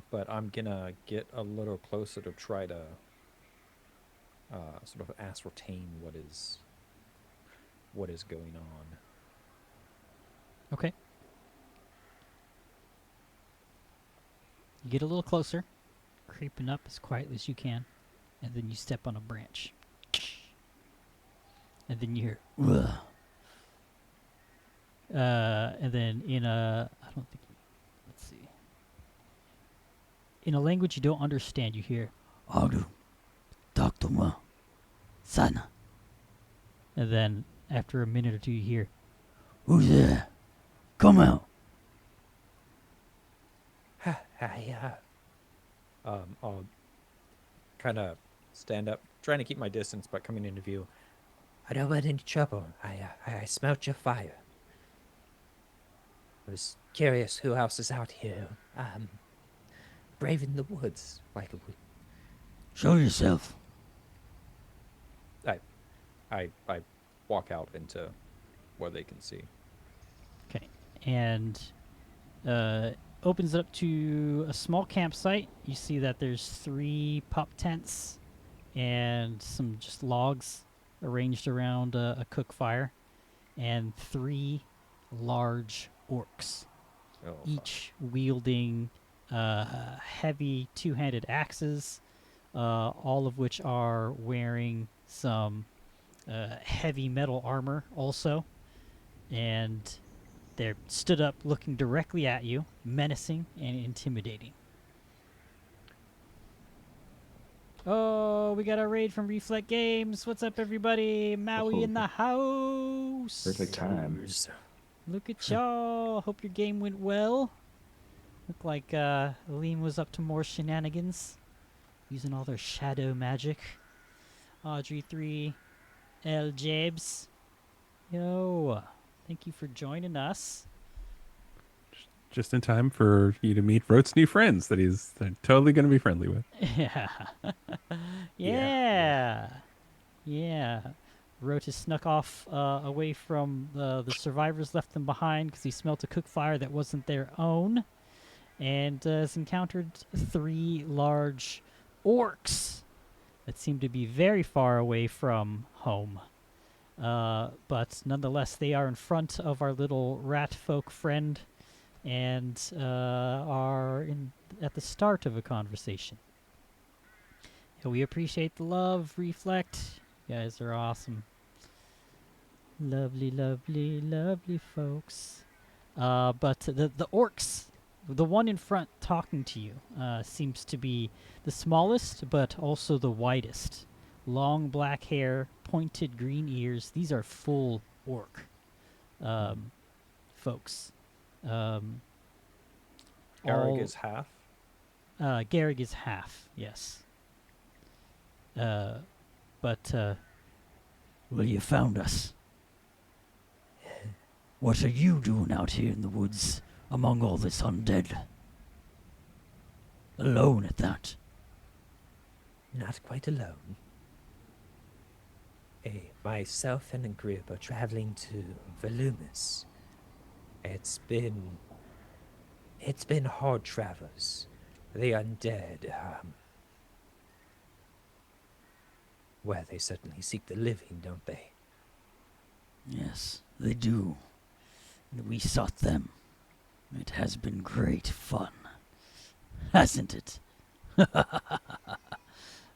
But I'm gonna get a little closer to try to sort of ascertain what is going on. Okay. You get a little closer, creeping up as quietly as you can, and then you step on a branch. And then you hear, ugh. And then in a, I don't think, let's see. In a language you don't understand, you hear, Aru, Taktuma, Sana. And then after a minute or two, you hear, who's there? Come out. I'll kind of stand up, trying to keep my distance, but coming into view. I don't want any trouble. I smelt your fire. I was curious who else is out here, braving the woods like a wood. Show yourself. I walk out into where they can see. Okay. And opens up to a small campsite. You see that there's 3 pup tents and some just logs arranged around a cook fire, and 3 large orcs, each wielding heavy 2-handed axes, all of which are wearing some heavy metal armor also, and they're stood up looking directly at you, menacing and intimidating. Oh, we got a raid from Reflect Games. What's up, everybody? Maui in the house. Perfect time. Look at y'all. Hope your game went well. Looked like Liam was up to more shenanigans, using all their shadow magic. Audrey 3, L Jabs. Yo, thank you for joining us. Just in time for you to meet Rote's new friends that he's totally going to be friendly with. Yeah. Rote has snuck off away from the survivors, left them behind because he smelt a cook fire that wasn't their own, and has encountered 3 large orcs that seem to be very far away from home. But nonetheless, they are in front of our little rat folk friend and are at the start of a conversation. And we appreciate the love, Reflect. You guys are awesome. Lovely, lovely, lovely folks. But the orcs, the one in front talking to you, seems to be the smallest, but also the widest. Long black hair, pointed green ears. These are full orc folks. Garrick is half. Garrick is half, yes. But well, you found us. What are you doing out here in the woods among all this undead? Alone at that. Not quite alone. Myself and a group are traveling to Volumus. It's been hard travels. The undead, well, they certainly seek the living, don't they? Yes, they do. And we sought them. It has been great fun, hasn't it?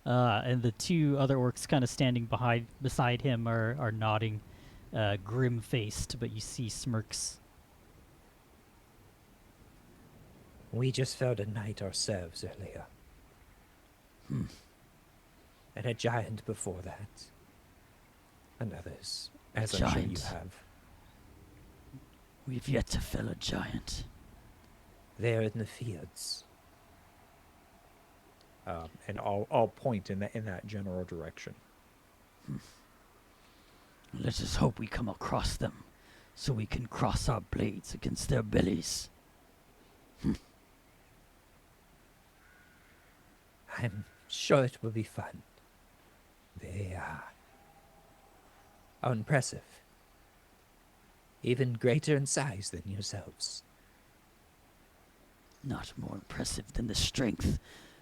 And the 2 other orcs kind of standing beside him are nodding. grim-faced, but you see smirks. We just felt a knight ourselves earlier. And a giant before that. And others, as I'm sure you Giant. have. We've yet to fell a giant. There in the fields. And I'll point in that general direction. Let us hope we come across them, so we can cross our blades against their bellies. I'm sure it will be fun. They are impressive. Even greater in size than yourselves. Not more impressive than the strength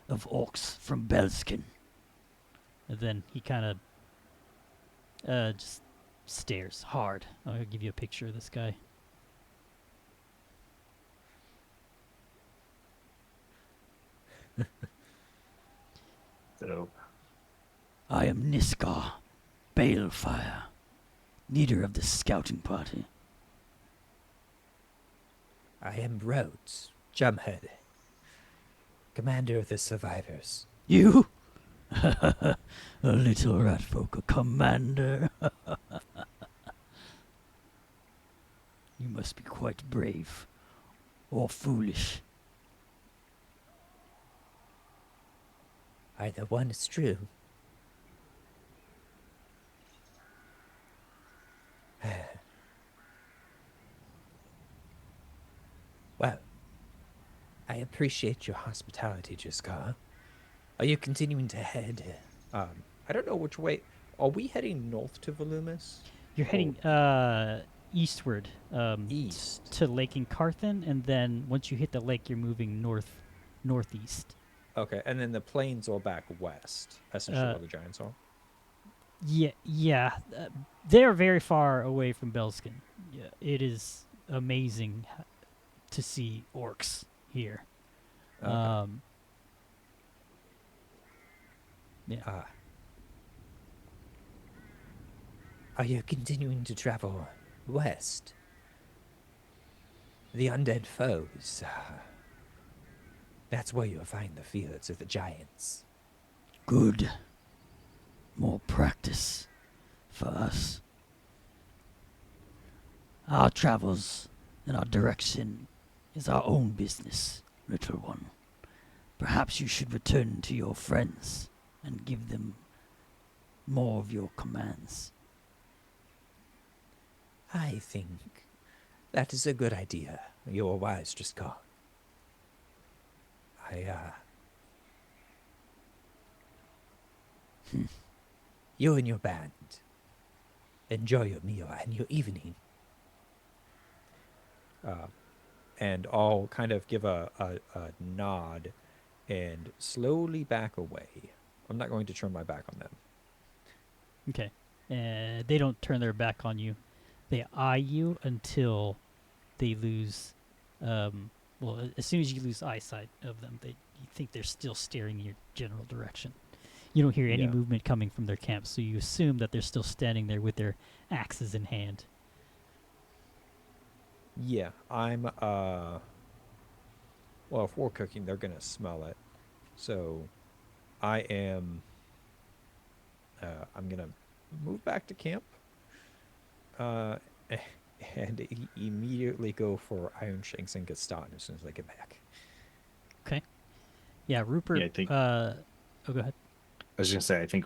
of orcs from Belskin. And then he kind of just stares hard. I'll give you a picture of this guy. So I am Niskar, Balefire, leader of the scouting party. I am Rhodes, Jumhead, commander of the survivors. You? A little rat folk, a commander. You must be quite brave, or foolish. Either one is true. Well, I appreciate your hospitality, Jiskar. Are you continuing to head? I don't know which way. Are we heading north to Volumus? You're heading eastward, East. to Lake Incarthen, and then once you hit the lake, you're moving northeast. Okay, and then the plains are back west, essentially where the giants are. Yeah. They're very far away from Belskin. Yeah, it is amazing to see orcs here. Okay. Yeah. Are you continuing to travel west? The undead foes. That's where you'll find the fields of the giants. Good. More practice for us. Our travels and our direction is our own business, little one. Perhaps you should return to your friends and give them more of your commands. I think that is a good idea. You're wise, Jiskar. You and your band. Enjoy your meal and your evening. And I'll kind of give a nod and slowly back away. I'm not going to turn my back on them. Okay. They don't turn their back on you. They eye you until they lose. Well, as soon as you lose eyesight of them, you think they're still staring in your general direction. You don't hear any Yeah. movement coming from their camp, so you assume that they're still standing there with their axes in hand. Yeah, I'm well, if we're cooking, they're gonna smell it. So I am I'm gonna move back to camp. And immediately go for Iron Shanks and Gaston as soon as I get back. Okay. Yeah, Rupert. Yeah, I think- oh, go ahead. I was gonna say, I think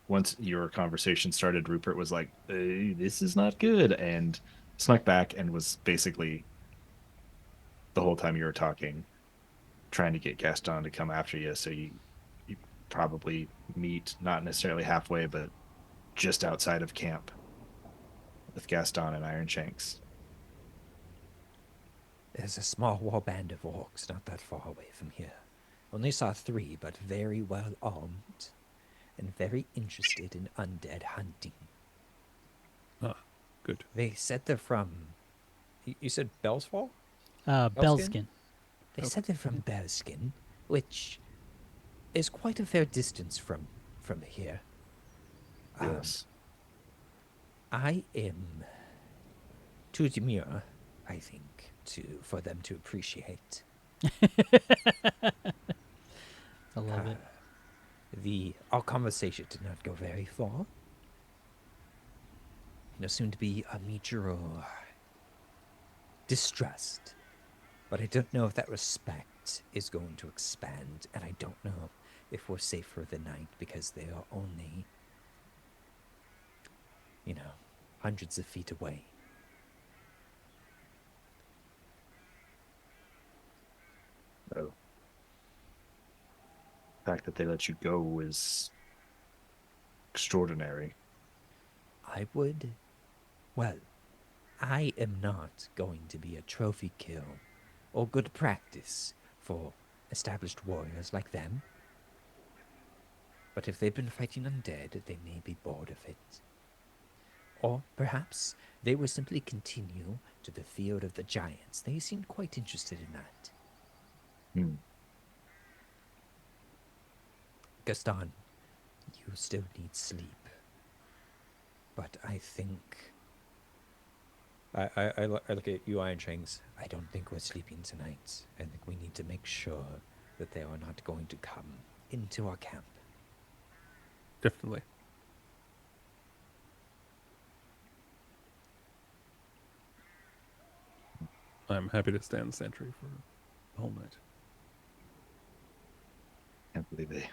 once your conversation started, Rupert was like, "This is not good," and snuck back and was basically the whole time you were talking, trying to get Gaston to come after you. So you probably meet not necessarily halfway, but just outside of camp with Gaston and Iron Shanks. There's a small war band of orcs not that far away from here. Only saw 3, but very well armed and very interested in undead hunting. Ah, good. They said they're from. You said Bellsfall? Belskin. They said they're from Belskin, which is quite a fair distance from here. Yes. I am too demure, I think, for them to appreciate. I love it. Our conversation did not go very far. Soon to be a mutual distrust. But I don't know if that respect is going to expand, and I don't know if we're safe for the night because they are only, hundreds of feet away. Oh. The fact that they let you go is extraordinary. I am not going to be a trophy kill or good practice for established warriors like them. But if they've been fighting undead, they may be bored of it. Or perhaps they will simply continue to the field of the giants. They seemed quite interested in that. Gaston, you still need sleep. But I think... I look at you, Iron Shanks. I don't think we're sleeping tonight. I think we need to make sure that they are not going to come into our camp. Definitely. I'm happy to stand sentry for the whole night. Can't believe they.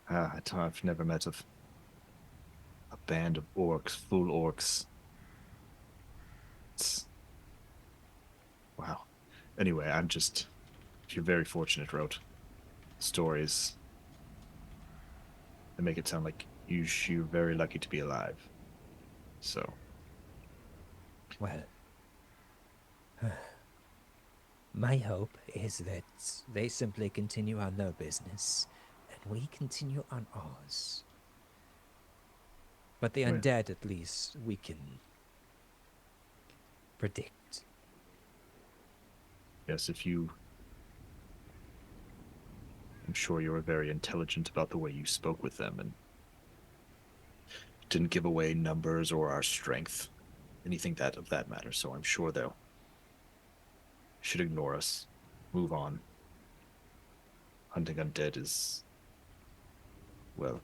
I've never met a band of orcs, full orcs. Wow. Anyway, you're very fortunate, wrote stories that make it sound like you're very lucky to be alive. So. Well, my hope is that they simply continue on their business and we continue on ours. But the undead, at least, we can predict. Yes, I'm sure you were very intelligent about the way you spoke with them and didn't give away numbers or our strength, anything of that matter. So I'm sure they'll should ignore us, move on. Hunting undead is, well,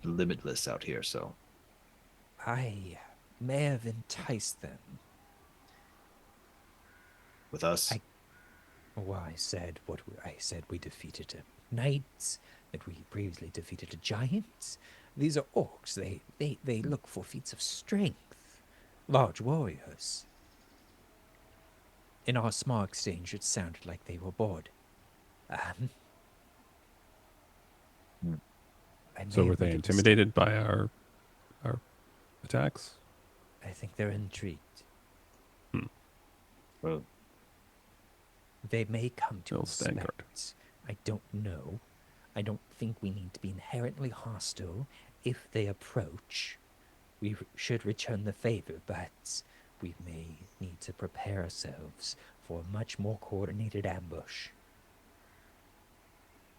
limitless out here. So I may have enticed them. with us, I said we defeated knights, that we previously defeated a giant. These are orcs. They look for feats of strength, large warriors. In our small exchange, it sounded like they were bored. So were they intimidated by our attacks? I think they're intrigued. well, They may come to They'll stand guard. inspect. I don't know. I don't think we need to be inherently hostile. If they approach, we should return the favor, but we may need to prepare ourselves for a much more coordinated ambush.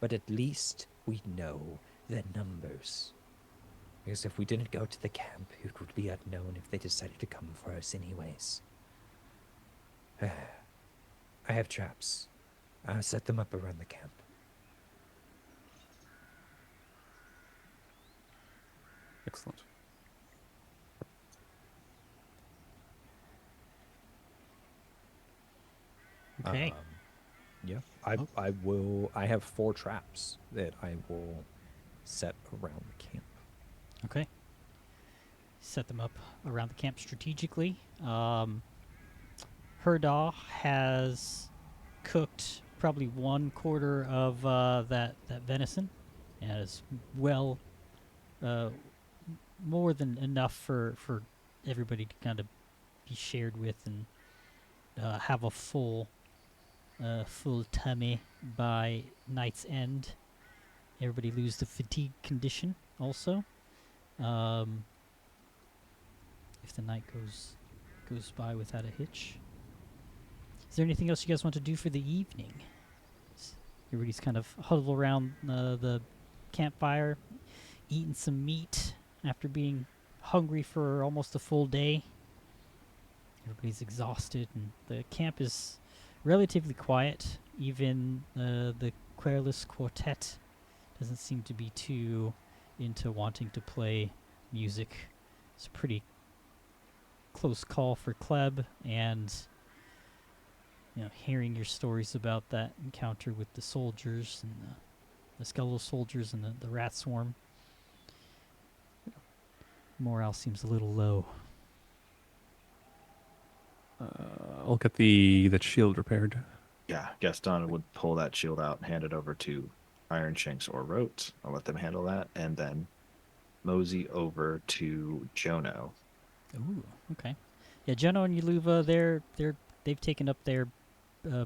But at least we know the numbers. Because if we didn't go to the camp, it would be unknown if they decided to come for us anyways. I have traps. I'll set them up around the camp. Excellent. Okay. Yeah, I have 4 traps that I will set around the camp. Okay. Set them up around the camp strategically. Herdaw has cooked probably 1/4 of that venison, and it's well more than enough for everybody to kind of be shared with and have a full tummy by night's end. Everybody lose the fatigue condition also. If the night goes by without a hitch. Is there anything else you guys want to do for the evening? Everybody's kind of huddled around the campfire, eating some meat after being hungry for almost a full day. Everybody's exhausted, and the camp is relatively quiet. Even the Querulous Quartet doesn't seem to be too into wanting to play music. It's a pretty close call for Kleb, and hearing your stories about that encounter with the soldiers and the skeletal soldiers and the rat swarm, morale seems a little low. I'll get the shield repaired. Yeah, Gaston would pull that shield out and hand it over to Iron Shanks or Rote. I'll let them handle that, and then mosey over to Jono. Ooh, okay. Yeah, Jono and Yaluva, they've taken up their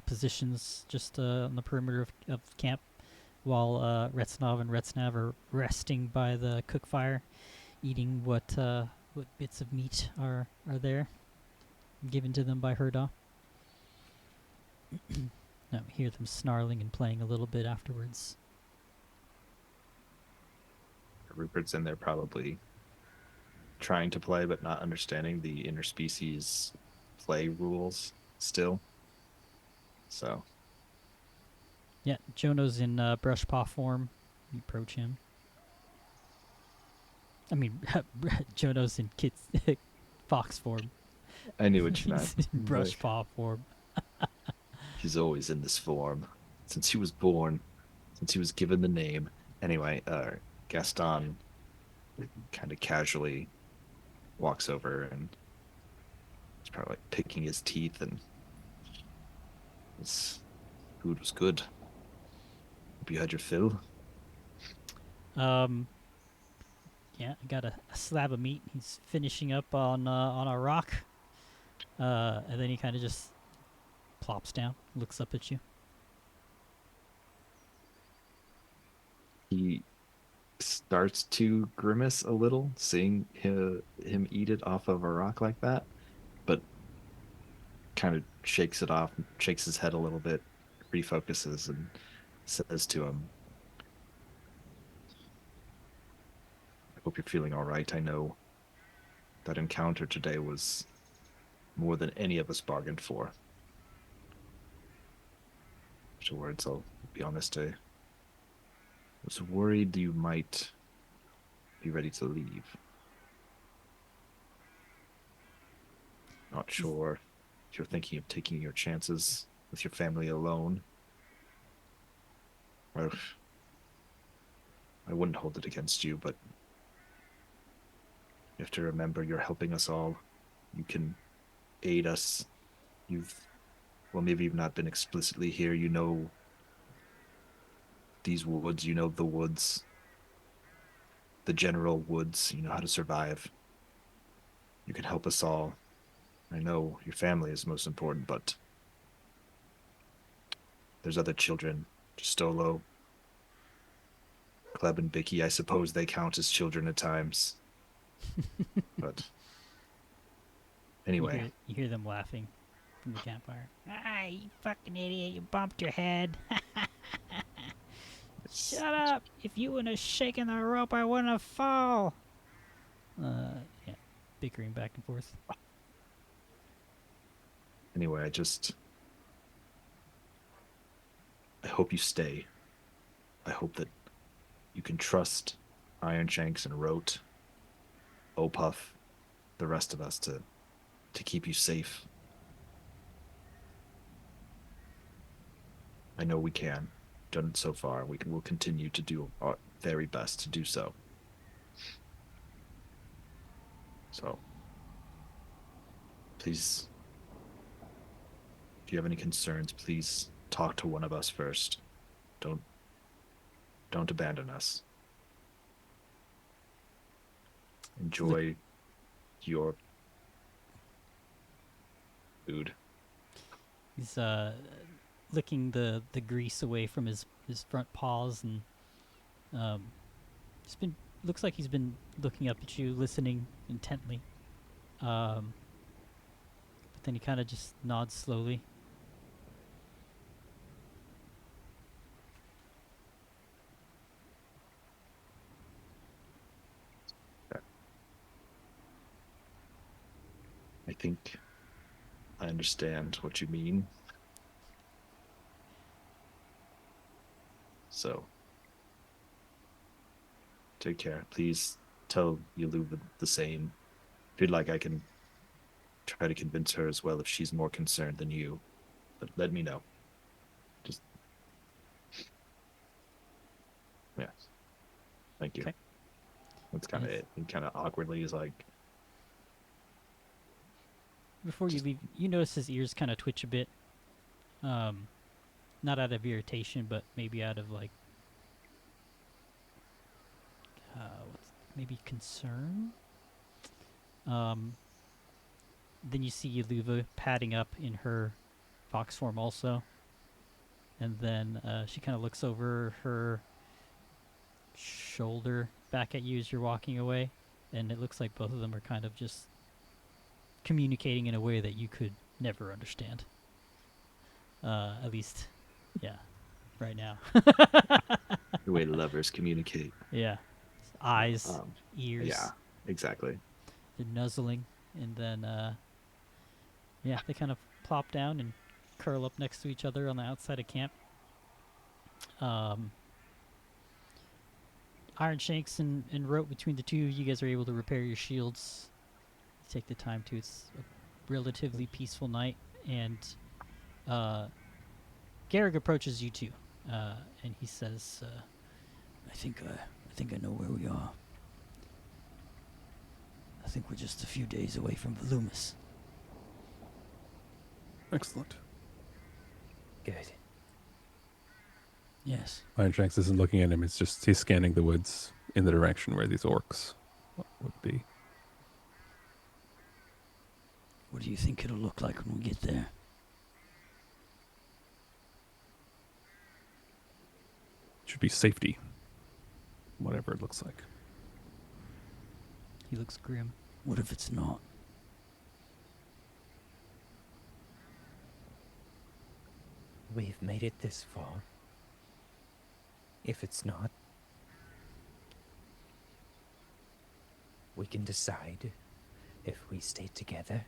positions just on the perimeter of camp, while Retznov and Retznav are resting by the cook fire, eating what bits of meat are there, given to them by Herda. I hear them snarling and playing a little bit afterwards. Rupert's in there probably trying to play but not understanding the interspecies play rules still. So Yeah, Jono's in brush paw form. You approach him. I mean, Jono's in fox form. I knew what you meant. He's in brush paw form. He's always in this form since he was born, since he was given the name. Anyway, Gaston kind of casually walks over and he's probably like picking his teeth, and his food was good. Hope you had your fill. Yeah, I got a slab of meat. He's finishing up on a rock, and then he kind of just plops down, looks up at you. He starts to grimace a little, seeing him eat it off of a rock like that, but kind of shakes it off, shakes his head a little bit, refocuses, and says to him, I hope you're feeling all right. I know that encounter today was more than any of us bargained for. Afterwards, I'll be honest, I was worried you might be ready to leave. Not sure if you're thinking of taking your chances with your family alone. Well, I wouldn't hold it against you, but you have to remember you're helping us all. You can aid us. Maybe you've not been explicitly here. You know these woods, you know the woods, the general woods, you know how to survive. You can help us all. I know your family is most important, but there's other children. Justolo, Kleb, and Bicky, I suppose they count as children at times. But anyway. You hear them laughing from the campfire. Ah, you fucking idiot, you bumped your head. Shut up! If you wouldn't have shaken the rope, I wouldn't have fall. Yeah, bickering back and forth. Anyway, I hope you stay. I hope that you can trust Iron Shanks and Rote, Opuff, the rest of us to keep you safe. I know we can. Done it so far. We'll continue to do our very best to do so. So, please, if you have any concerns, please talk to one of us first. Don't abandon us. Enjoy your food. He's licking the grease away from his front paws, and looks like he's been looking up at you, listening intently. But then he kind of just nods slowly. I think I understand what you mean. So, take care. Please tell Yaluva the same. If you'd like, I can try to convince her as well if she's more concerned than you. But let me know. Just yes. Thank you. Okay. That's kind of it. And kind of awkwardly is like, Before you leave, you notice his ears kind of twitch a bit. Not out of irritation, but maybe out of like, maybe concern. Then you see Yaluva padding up in her fox form also. And then she kind of looks over her shoulder back at you as you're walking away. And it looks like both of them are kind of just communicating in a way that you could never understand. At least, yeah, right now. the way lovers communicate. Yeah. Eyes, ears. Yeah, exactly. They're nuzzling. And then, yeah, they kind of plop down and curl up next to each other on the outside of camp. Iron Shanks and Rope, between the two of you guys are able to repair your shields. You take the time to. It's a relatively peaceful night. And Garrick approaches you two. And he says, I think I know where we are. I think we're just a few days away from Volumus. Excellent. Good. Yes. Iron Shanks isn't looking at him. It's just he's scanning the woods in the direction where these orcs would be. What do you think it'll look like when we get there? Should be safety. Whatever it looks like. He looks grim. What if it's not? We've made it this far. If it's not, we can decide if we stay together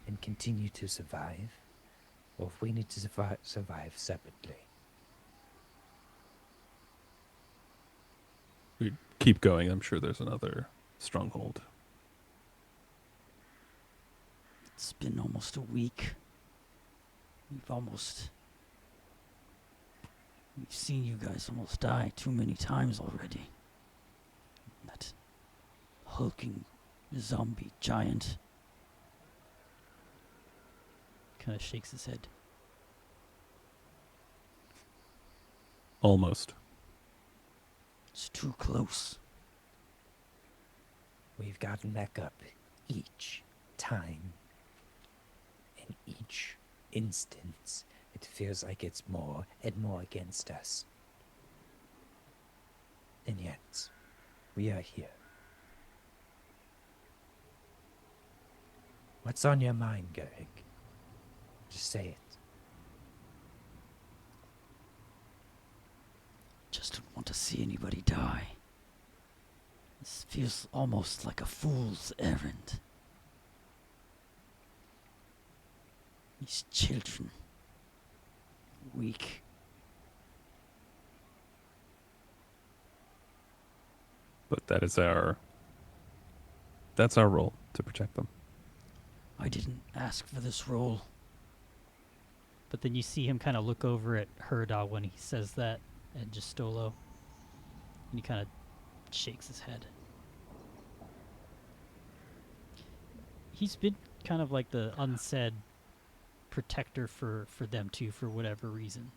and continue to survive, or if we need to survive separately. We keep going. I'm sure there's another stronghold. It's been almost a week. We've seen you guys almost die too many times already. That hulking zombie giant kind of shakes his head. Almost. It's too close. We've gotten back up each time. In each instance, it feels like it's more and more against us. And yet, we are here. What's on your mind, Garrick? Just say it. Just don't want to see anybody die. This feels almost like a fool's errand. These children. Weak. But that's our role, to protect them. I didn't ask for this role. But then you see him kind of look over at Herda when he says that, and just Stolo. And he kind of shakes his head. He's been kind of like the unsaid protector for them too, for whatever reason.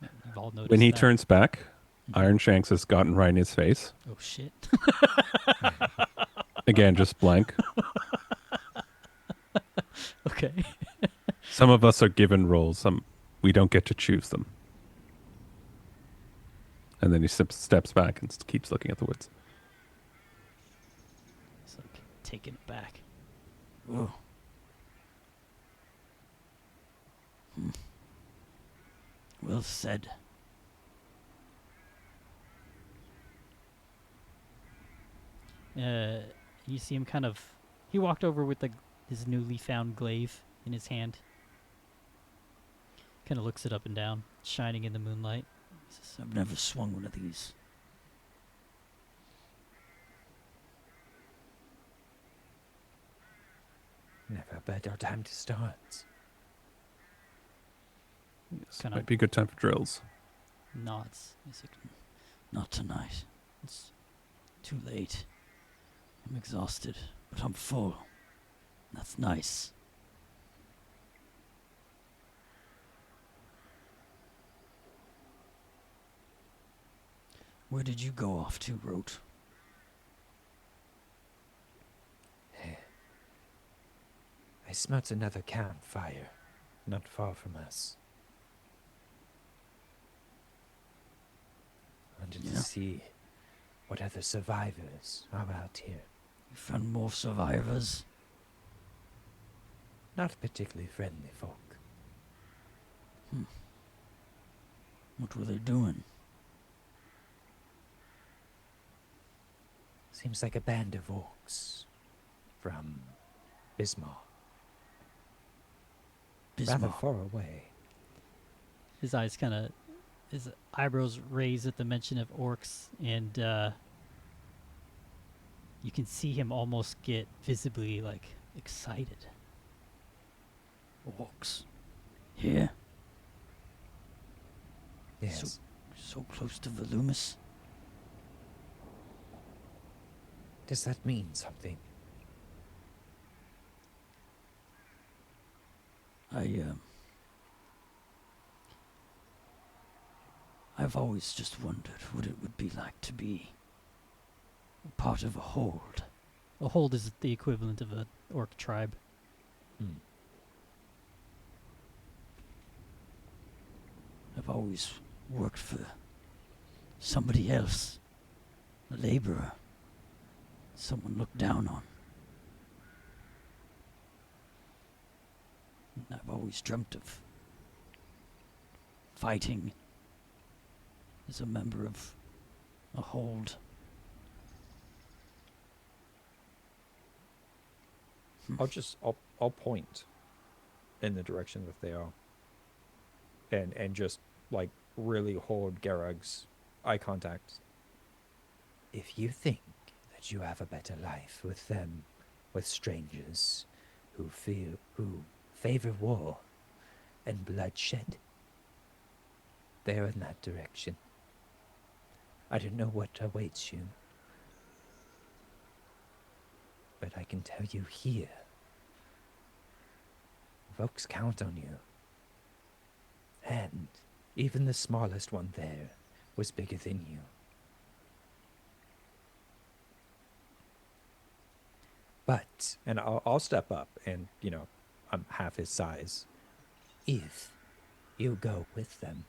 You've all noticed When he that. turns back, Iron Shanks has gotten right in his face. Oh shit. Again, just blank. Okay. Some of us are given roles. Some we don't get to choose them. And then he steps back and keeps looking at the woods. He's like taking it back. Whoa. Well said. You see him kind of He walked over with his newly found glaive in his hand. Kind of looks it up and down, shining in the moonlight. He says, I've never swung one of these. Never a better time to start. Yes, Kinda- might be a good time for drills. Nods. He's like, not tonight. It's too late. I'm exhausted, but I'm full. That's nice. Where did you go off to, Rote? I smelt another campfire, not far from us. Wanted to see what other survivors are out here. You found more survivors? Not particularly friendly folk. What were they doing? Seems like a band of orcs from Bismarck. Rather far away. His eyes his eyebrows raise at the mention of orcs, and you can see him almost get visibly, excited. Orcs? Here? Yes. So close to Volumus? Does that mean something? I've always just wondered what it would be like to be a part of a hold. A hold is the equivalent of an orc tribe. I've always worked for somebody else, a laborer, someone looked down on. And I've always dreamt of fighting as a member of a hold. I'll point in the direction that they are. And just really hold Garag's eye contact. If you think that you have a better life with them, with strangers who favor war and bloodshed, they're in that direction. I don't know what awaits you, but I can tell you here, folks count on you. And even the smallest one there was bigger than you. But, And I'll step up and, I'm half his size. if you go with them,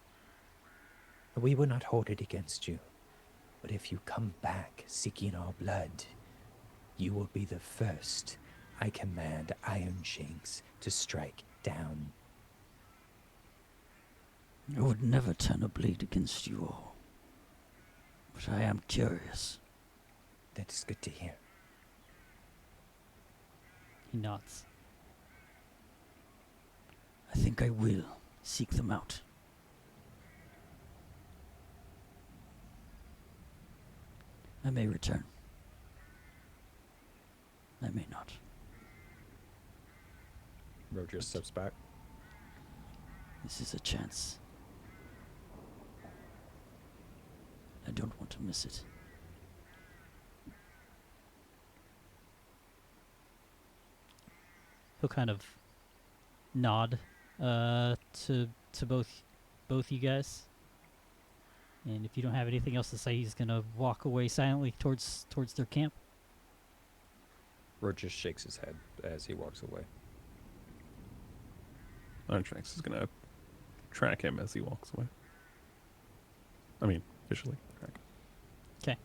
we will not hold it against you. But if you come back seeking our blood, you will be the first I command Ironshanks to strike down. I would never turn a blade against you all. But I am curious. That is good to hear. He nods. I think I will seek them out. I may return. I may not. Roger steps back. This is a chance. I don't want to miss it. He'll kind of nod to both you guys. And if you don't have anything else to say, he's gonna walk away silently towards their camp. Roger shakes his head as he walks away. Ironshanks is going to track him as he walks away. I mean, visually track him.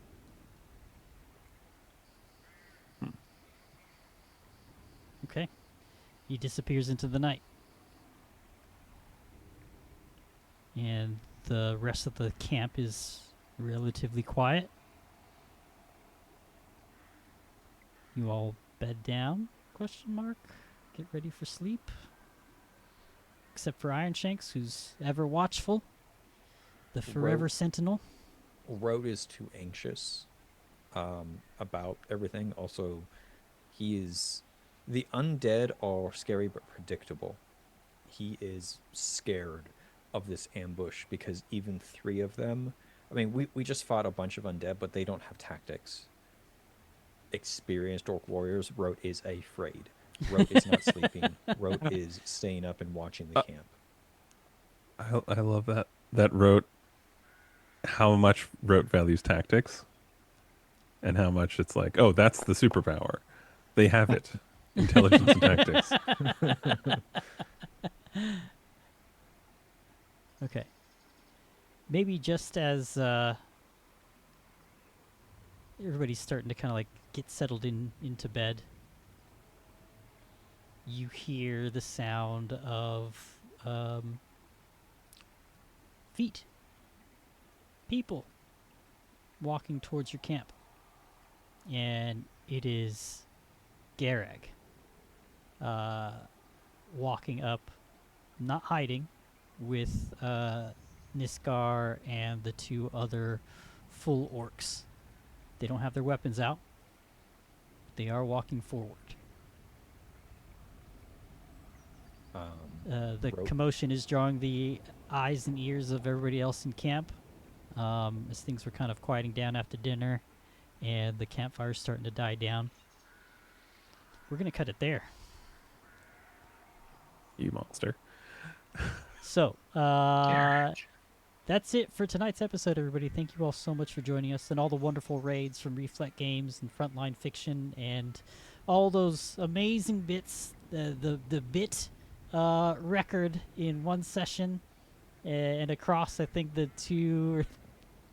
Okay. Okay. He disappears into the night. And the rest of the camp is relatively quiet. You all Bed down? Question mark. Get ready for sleep. Except for Iron Shanks, who's ever watchful. The forever sentinel. Road is too anxious about everything. Also, the undead are scary but predictable. He is scared of this ambush because even 3 of them, I mean, we just fought a bunch of undead, but they don't have tactics. Experienced orc warriors, Road is afraid. Road is not sleeping. Road is staying up and watching the camp. I love that Rote, how much Rote values tactics and how much it's like, oh, that's the superpower. They have it. Intelligence and tactics. Okay. Maybe just as everybody's starting to kind of like get settled into bed, you hear the sound of feet. People walking towards your camp. And it is Garag walking up, not hiding, with Niskar and the 2 other full orcs. They don't have their weapons out. They are walking forward. The commotion is drawing the eyes and ears of everybody else in camp, as things were kind of quieting down after dinner and the campfire's starting to die down. We're going to cut it there. You monster. So, that's it for tonight's episode, everybody. Thank you all so much for joining us and all the wonderful raids from Reflect Games and Frontline Fiction and all those amazing bits, the bit record in one session and across, I think, the 2 or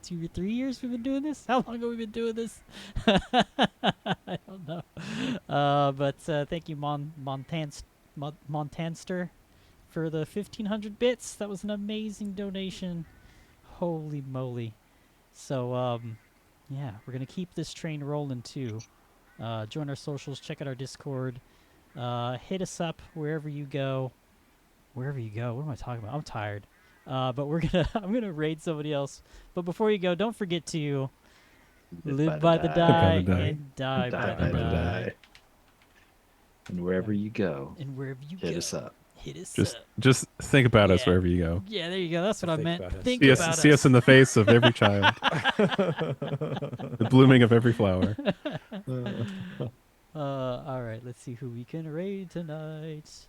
3 years we've been doing this. How long have we been doing this? I don't know. But thank you, Montanster, for the 1,500 bits. That was an amazing donation. Holy moly. So, yeah, we're going to keep this train rolling, too. Join our socials. Check out our Discord. Hit us up wherever you go. Wherever you go. What am I talking about? I'm tired. But I'm gonna raid somebody else. But before you go, don't forget to live by the die and die by the die. And wherever you go, And wherever you hit go, us up. hit us Just up. just think about us Yeah. wherever you go. Yeah, there you go. That's what I meant. about us. Think See about us, see us in the face of every child. The blooming of every flower. All right, let's see who we can raid tonight.